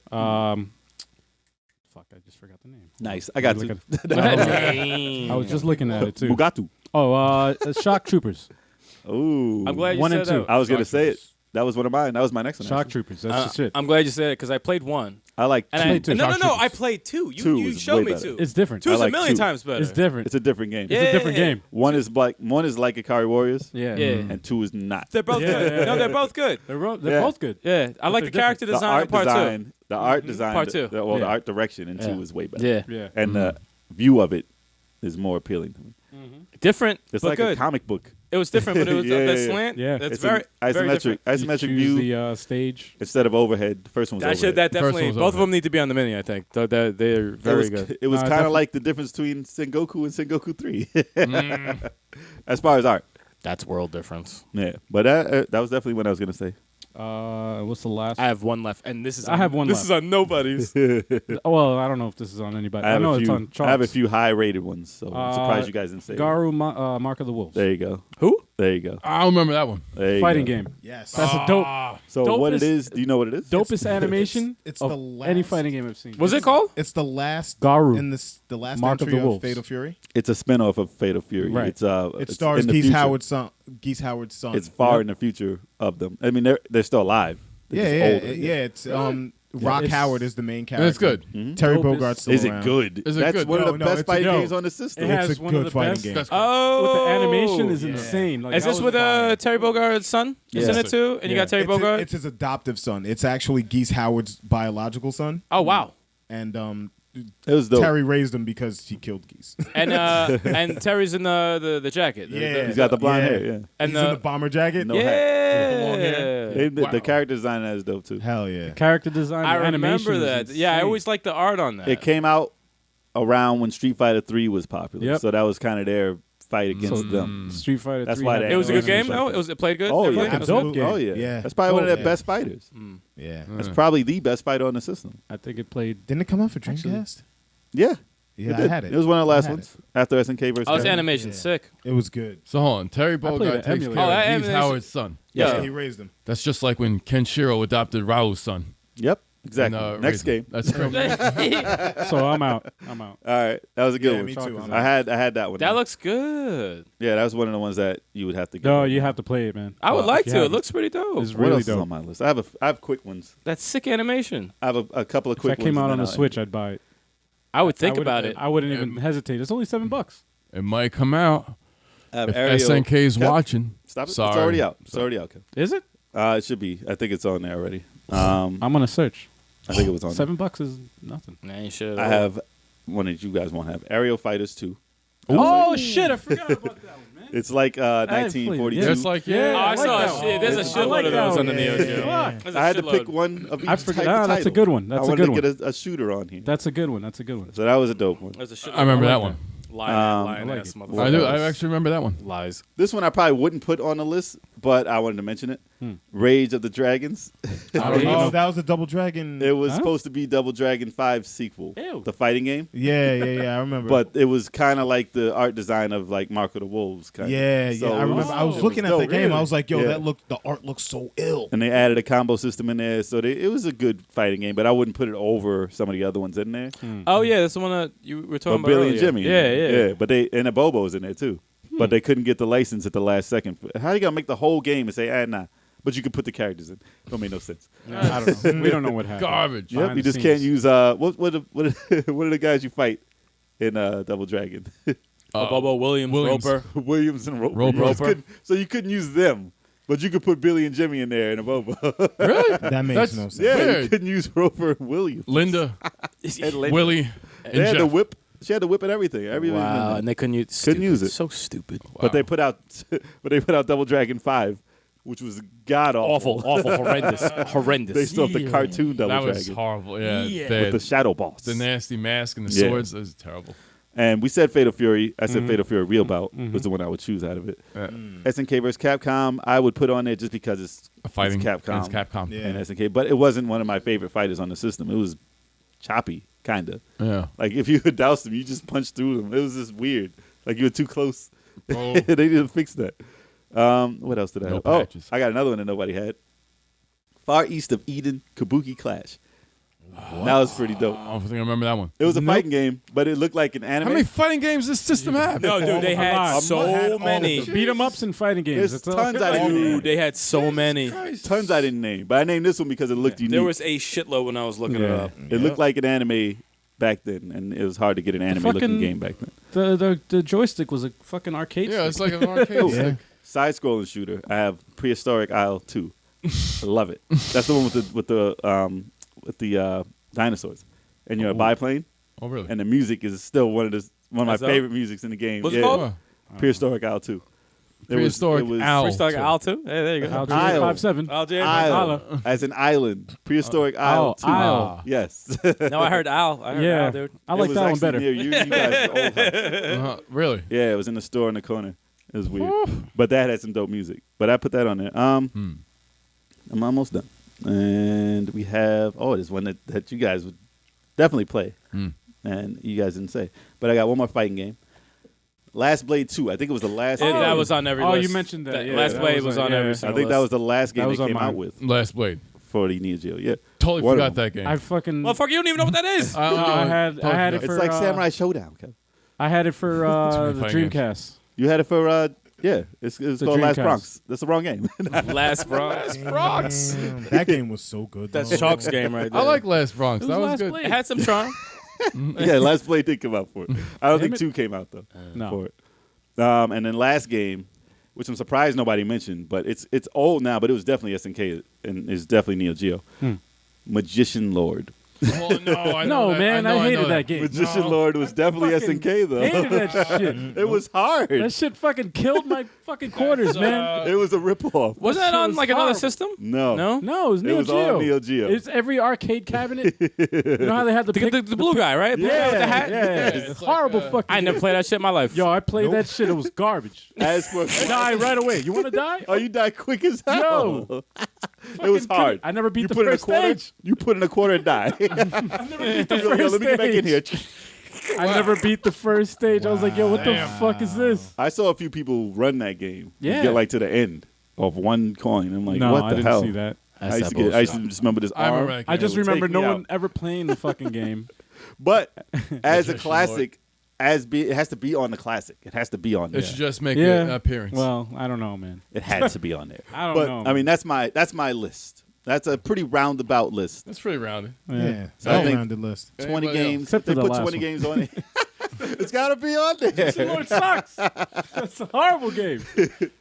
Fuck, I just forgot the name. Nice. I got Look to. at- Dang. I was just looking at it too. Bugatu. Oh, Shock Troopers. Ooh. I'm glad you One said and two. that. I was gonna Shock say it. Troopers. That was one of mine. That was my next one. Shock actually. Troopers. That's the shit. I'm glad you said it because I played one. I like And two. I, played two. no, Shock I Troopers. played two. Two You is showed way me better. two. It's different. Two's I like a million two. times better. It's different. It's a different game. Yeah. It's a different game. One is like Ikari Warriors, Yeah. Yeah. and two is not. They're both Yeah, good. yeah, No, yeah. they're both good. They're Yeah. both good. Yeah, I like the they're character The design art in part design, the art design, Part two. the Yeah. art direction in two Yeah. is way two. better. Yeah, Yeah. And the view of it is more appealing to me. different It's but like good. a comic book. It was different, but it was Yeah, the yeah. slant. Yeah. That's It's very, an very different. isometric You view choose the stage. instead of overhead. The first one was That should overhead. that The first definitely. one was Both of overhead. them need to be on the mini. I think they're very good. It was kind of definitely. like the difference between Sengoku and Sengoku 3. As far as art. That's world difference. Yeah. But that was definitely what I was going to say. What's the last? I have one left, and this is I have one This left. is on nobody's. Well, I don't know if this is on anybody. I have, know a it's few, on charts. I have a few high rated ones, so I'm surprised you guys didn't say it. Garu Mark of the Wolves. There you go. Who? There you go. I don't remember that one. There you Fighting go. game. Yes. That's a dope. So what it dopest- is? Do you know what it is? Dopest animation it's of the last- any fighting game I've seen. Was it called? It's the last Garu. in this the last Mark of entry the of, Wolves. Fatal Fury. It's a spinoff of Fatal Fury. Right. It's It stars in the Geese future. Howard's son. Geese Howard's son. It's far in the future of them. I mean, they're still alive. They're yeah, just yeah, older. yeah. It's Rock it's- Howard is the main character. It's good. Terry Dopest- Bogart's still Is around. it good? Is it That's good? one No, of the no, best it's a- fighting no. games on the system. It has It's a one of good the fighting best. game. That's good. Oh, With the animation is Yeah. insane. Like, Is I this was with fire. Terry Bogart's son? Is in Yeah. it too? And you Yeah. got Terry It's, Bogart? it's his adoptive son. It's actually Geese Howard's biological son, Oh, wow. and It was dope. Terry raised him because he killed geese. And Terry's in the jacket. Yeah. He's got the blonde Yeah. hair. Yeah. And He's in the bomber jacket. No yeah. hat. long hair. The Wow. character design is dope too. Hell yeah. Character design. I the animation remember is that. Yeah, I insane. always liked the art on that. It came out around when Street Fighter 3 was popular, Yep. so that was kind of their fight against them. Street Fighter. That's 3 why had they- that It was a good animation game, like though? that. It played good? Oh Everything? yeah, a dope game. Oh yeah. Yeah. That's probably one of their Yeah. best fighters. Yeah. That's probably the best fighter on the system. I think it played. Didn't it come out for Dreamcast? Yeah. Yeah, did. I had it. It was one of the I last had ones after SNK versus. Oh, it's Capcom. animation. Yeah. Sick. It was good. So hold on. Terry played Bogart an takes emulator. care Oh, that of Geese animation- Howard's son. Yeah. Yeah, he raised him. That's just like when Kenshiro adopted Raul's son. Yep. Exactly. in, Next Raiden. game. That's correct. So I'm out. I'm out. All right, that was a good Yeah, one. me too. I had that one. That looks good. Yeah, that was one of the ones that you would have to get. No, you have to play it, man. I would like you to. It haven't. looks pretty dope. It's What really else is dope. on my list? I have quick ones. That's sick animation. I have a couple of If quick that came ones. out and on then the I'll- Switch, I'd buy it. I would think I would- about it. I wouldn't even hesitate. It's only $7. It might come out. I have If Aerial- SNK's Yep. watching. Stop it. Sorry. It's already out. It's already out. Kev. Is it? It should be. I think it's on there already. I'm gonna search. I think it was on. there. $7 is nothing. Man, you should. I have one that you guys won't have. Aerial Fighters 2. Oh shit! I forgot about that one, man. It's like played it. 1942. Just like, Yeah, Oh, I I like saw that it. one. Shit, there's a I shitload like of that those on one. the Neo Geo. Fuck. There's a I had to shitload. pick one of each I type forgot. of Ah, that's a title. good one. That's I a wanted good to one. get a shooter on here. That's a good one. That's a good one. So that was a dope one. There's a shitload. I remember I that like one. Lying I like ass it. motherfucker. I do. else? I actually remember that one. Lies. This one I probably wouldn't put on the list, but I wanted to mention it. Rage of the Dragons. I don't Oh, know. that was the Double Dragon. It was Huh? supposed to be Double Dragon 5 sequel, Ew. the fighting game, Yeah, I remember. but it was kind of like the art design of like Mark of the Wolves. Kind yeah, So I it remember. was- I was it looking at dope. the game. I was like, yo, Yeah. the art looks so ill. And they added a combo system in there, so it was a good fighting game. But I wouldn't put it over some of the other ones in there. Oh yeah, that's the one that you were talking But about Billy earlier. and Jimmy, Yeah. But and a Bobo's in there too. But they couldn't get the license at the last second. How you gonna make the whole game and say, nah? But you could put the characters in. Don't make no sense. I don't know. We don't know what happened. Garbage. Behind Yep, you the just can't scenes. use what are the guys you fight in Double Dragon? Bobo Williams, Williams. Roper. Williams and Roper. Roper. You just couldn't- so you couldn't use them, but you could put Billy and Jimmy in there and a Bobo. Really? That makes That's- no sense. Yeah, you Weird. couldn't use Roper and Williams. Linda, And Linda. Willie, and They had the Jeff. whip. She had the whip and everything. Everything. in Wow, there. and they couldn't use. Couldn't use it. So stupid. But they put out, Double Dragon 5, which was god awful. Awful, horrendous, horrendous. They still have the cartoon Double That was Dragon horrible. Yeah. Yeah. The, with the shadow boss. the nasty mask and the Yeah. swords. That was terrible. And we said Fatal Fury. I said Fatal Fury Real Bout was the one I would choose out of it. SNK versus Capcom, I would put on there just because it's A fighting. It's Capcom. It's Capcom. Yeah. and SNK. But it wasn't one of my favorite fighters on the system. It was choppy, kind of. Yeah. Like if you had doused them, you just punched through them. It was just weird. Like you were too close. Oh. They didn't fix that. What else did I No have? patches. I got another one that nobody had. Far East of Eden, Kabuki Clash. That was pretty dope. I don't think I remember that one. It was a fighting game, but it looked like an anime. How many fighting games does this system have? No, dude, they A had lot. so Had all many. of them. Beat 'em ups and fighting games. There's That's all. tons I didn't name. Dude, they had so many. Christ. I didn't name, but I named this one because it looked unique. There was a shitload when I was looking it Yeah. up. It looked like an anime back then, and it was hard to get an anime looking fucking- game back then. The joystick was a fucking arcade. Yeah, stick. it's like an arcade stick. Side scrolling shooter. I have Prehistoric Isle 2. I love it. That's the one with the dinosaurs. And you're a biplane, Oh, really? and the music is still one of my That's dope. favorite musics in the game. What's it Yeah. called? Oh, Prehistoric Isle 2. Prehistoric Owl. Freestyle 2. Al too. Hey, there you go. Al Isle. 5'7". Al J. Isle, as an island. Prehistoric Isle 2. Isle. Yes. No, I heard Al. I heard Yeah, Al, dude. I like It was that one actually better. Near you guys' old house. Really? Yeah, it was in the store in the corner. It was weird. But that had some dope music. But I put that on there. I'm almost done. And we have, there's one that you guys would definitely play. And you guys didn't say. But I got one more fighting game. Last Blade 2. I think it was the last. That was on every Oh, list. you mentioned that. Yeah, Last that Blade was on every I single think that list. was the last game That was they on came out mine. with Last Blade. for the Neo Geo. Yeah. Totally One of forgot them. that game. I fucking. Motherfucker, you don't even know what that is. No, I had it It's for. like Samurai Showdown. Okay. I had it for the fighting games. Dreamcast. You had it for yeah. It's The called Last Dreamcast. Bronx. That's the wrong game. Last Bronx. Bronx. That game was so good. That's though. Shark's game right there. I like Last Bronx. It That was was Last good. Blade. It had some charm. Yeah, Last Blade did come out for it. I don't Damn think it. 2 came out though No. for it. And then last game, which I'm surprised nobody mentioned, but it's old now, but it was definitely SNK and it's definitely Neo Geo. Magician Lord. Oh, no, I No, know that. man, I hated that game. Magician No. Lord was definitely fucking SNK though. Hated that shit. It was hard. That shit fucking killed my fucking quarters, man. It was a ripoff. Was that shit on was like another horrible. system? No. No? No, it was Neo was Geo. all Neo Geo. It's every arcade cabinet. You know how they had the The blue guy, right? Blue guy with the hat? Yeah, It's horrible like, fucking. I never played that shit in my life. Yo, I played that shit. It was garbage. As for Die right away. You want to die? Oh, you died quick as hell. Yo. It was Fucking hard. I never beat You the put in a first quarter. stage. You put in a quarter and die. I never beat the Yo, first let me get back in here. stage. I never beat the first stage. I was like, yo, what the fuck is this? I saw a few people run that game. Yeah. And get like to the end of one coin. I'm like, No, what I the didn't hell? see that. I used to just remember this I arm. remember that game. I just would remember take me no out. one ever playing the fucking game. But as a Magician classic, it has to be on the classic. It has to be on there. It should just make Yeah. an appearance. Well, I don't know, man. It had to be on there. I don't but, know, I mean, that's my list. That's a pretty roundabout list. That's pretty rounded. Yeah, So I think- well-rounded list. 20 Anybody games. Except They for the put last 20 one. games on it. It's got to be on there. Lord sucks. That's a horrible game.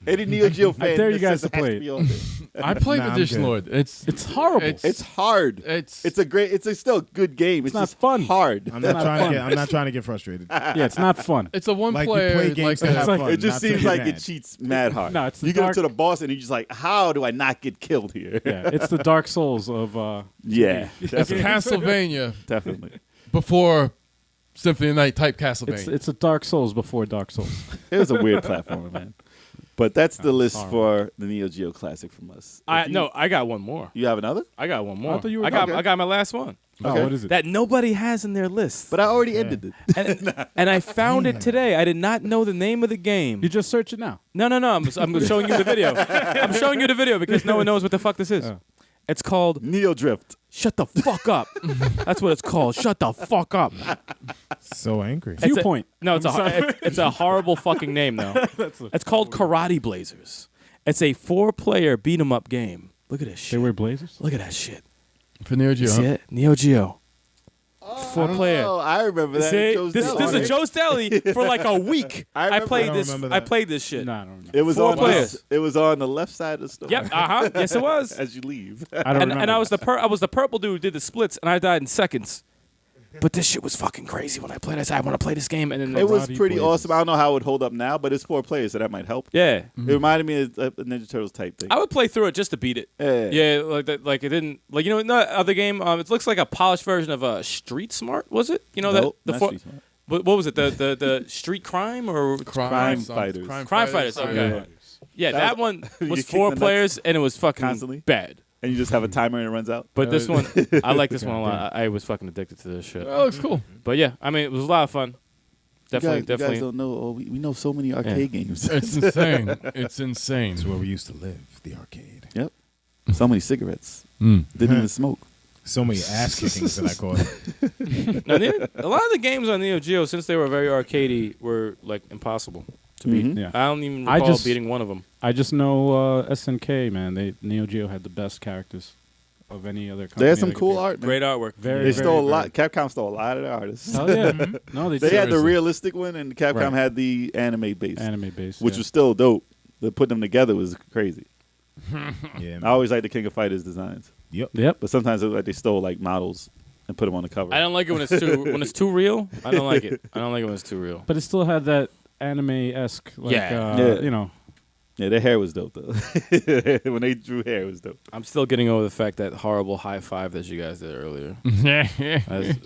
Any Neo Geo fan. I dare you that guys says to it has play it. be on there. I played Nah, I'm Magician good. Lord. It's horrible. It's hard. It's It's still a good game. It's not just fun. hard. I'm not not trying fun. to get. I'm not trying to get frustrated. Yeah, it's not fun. it's a one Like you player play games to like have like- fun. It just not to seems get like mad. it cheats mad hard. No, it's the you get dark- to the boss and you're just like, how do I not get killed here? Yeah, it's the Dark Souls of. Yeah, It's definitely. Castlevania definitely. before Symphony of the Night type Castlevania. It's a Dark Souls before Dark Souls. It was a weird platformer, man. But that's the list horrible. for the Neo Geo Classic from us. If you- No, I got one more. You have another? I got one more. I thought you were I got done. I got my last one. Okay. Oh, what is it? That nobody has in their list. But I already ended it. And I found it today. I did not know the name of the game. You just search it now. No. I'm showing you the video. I'm showing you the video because no one knows what the fuck this is. Oh. It's called Neo Drift. Shut the Fuck Up. That's what it's called. Shut the fuck up. So angry. It's a- Viewpoint. No, it's a horrible fucking name though. It's called Karate Blazers. It's a 4-player beat 'em up game. Look at this They shit. wear blazers. Look at that shit. for Neo Geo. You see it? Neo Geo. 4-player. Oh, I remember that. See, Joe's this Deli. is a Joe's Deli for like a week. I I remember- played I don't this. remember I that. played this shit. No, I don't know. It was 4 on players. It was on the left side of the store. Yep. Yes, it was. As you leave. I don't remember. And I was the purple dude who did the splits, and I died in seconds. But this shit was fucking crazy when I played. I said I want to play this game, and then It was Karate pretty Blazers. awesome. I don't know how it would hold up now, but it's 4 players, so that might help. yeah. It reminded me of a Ninja Turtles type thing. I would play through it just to beat it. Yeah, like that. Like it didn't. Like no other game. It looks like a polished version of Street Smart. Was it? You know Nope, that not the Street Smart. what was it? The Street Crime or Crime something. Fighters. Crime Fighters, okay. That yeah, that one you was kick 4 the nuts players and it was fucking constantly? bad. And you just have a timer and it runs out. But this one, I like this one a lot. I was fucking addicted to this shit. Oh, looks cool. But yeah, I mean, it was a lot of fun. Definitely, you guys definitely. don't know. Oh, we know so many arcade games. It's insane. It's insane. It's where we used to live, the arcade. Yep. So many cigarettes. Mm. Didn't even smoke. So many ass kickings that I caught. Now, a lot of the games on Neo Geo, since they were very arcadey, were like impossible to beat. Mhm. Yeah. I don't even I recall just- beating one of them. I just know SNK, man. Neo Geo had the best characters of any other company. They had some that could cool be. art, man. Great artwork. Very, They very, stole a very- lot. Capcom stole a lot of their artists. Oh yeah. No, They had the seriously. realistic one, and Capcom Right. had the anime base, anime base, which yeah. was still dope. But putting them together was crazy. Yeah. I always liked the King of Fighters designs, Yep. Yep. but sometimes it was like they stole like models and put them on the cover. I don't like it when it's too real. I don't like it. I don't like it when it's too real. But it still had that anime-esque, like, Yeah. Yeah. you know. Yeah, their hair was dope though. When they drew hair, it was dope. I'm still getting over the fact that horrible high five that you guys did earlier. That's-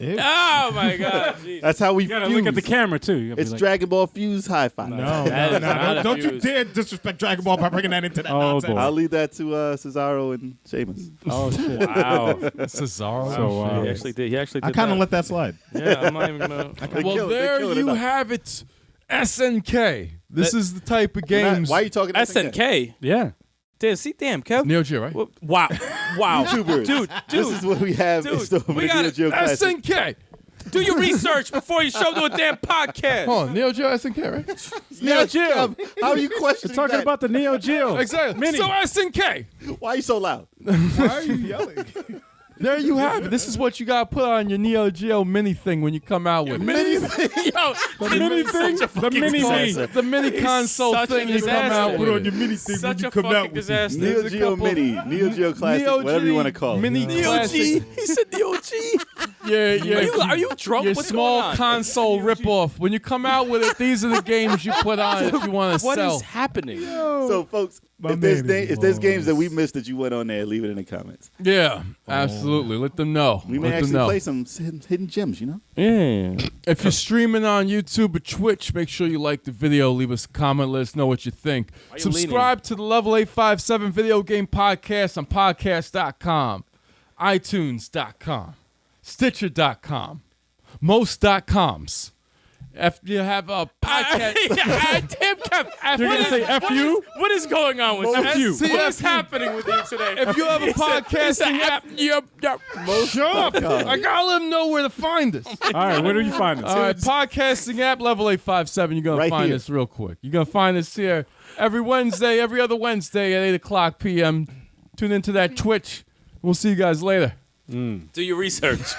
Ew. oh my god! Jeez. That's how we You gotta fuse. look at the camera too. You gotta be It's like, Dragon Ball Fuse High Five. No, That no, is not no. a Don't you fuse. dare disrespect Dragon Ball by bringing that into that Oh, nonsense. boy. I'll leave that to Cesaro and Sheamus. oh shit. Wow. Cesaro. So, He actually did. He actually did. I kind of that. let that slide. Yeah, I'm not even gonna. Well, kill it. They there kill it you enough. have it. SNK. This is the type of games. Why are you talking SNK. Yeah. Damn, Kev. Neo Geo, right? Wow. Wow. YouTubers. Dude. This is what we have in store for we the got Neo Geo Classic. SNK. Do your research before you show to a damn podcast. Hold on, Neo Geo SNK, right? Neo Geo. How are you questioning Talking that? about the Neo Geo. Exactly. Mini. So SNK. Why are you so loud? Why are you yelling? There you have it. This is what you got to put on your Neo Geo mini thing when you come out with it. Yo, The mini thing. The mini disaster. Wii. The mini console such thing a you come disaster. out Put on with. your mini thing when Such you a come fucking out with it. disaster. Neo There's a Geo couple- Mini, Neo Geo Classic, Neo whatever you G- want to call it. Mini classic. He said Neo G. Yeah. Are you drunk? Your What's small going on? console ripoff. When you come out with it, these are the games you put on if you want to What sell. is happening? So, folks, My if there's, man is if there's games that we lost. missed that you went on there, leave it in the comments. Yeah, absolutely. Let them know. We may Let them actually know. play some hidden gems, you know? Yeah. If you're streaming on YouTube or Twitch, make sure you like the video. Leave us a comment. Let us know what you think. you Subscribe to the Level 857 Video Game Podcast on podcast.com, iTunes.com, Stitcher.com, most.coms. If you have a podcast... Damn, Kev. You're going to say F you? What is going on with F you? you. What is happening with you today? If you have a podcasting app... Shut up. I got to let them know where to find us. All right, where do you find us? All right, podcasting app Level 857. You're gonna Right find here. us real quick. You're gonna find us here every Wednesday, every other Wednesday at 8:00 p.m. Tune into that Twitch. We'll see you guys later. Do your research.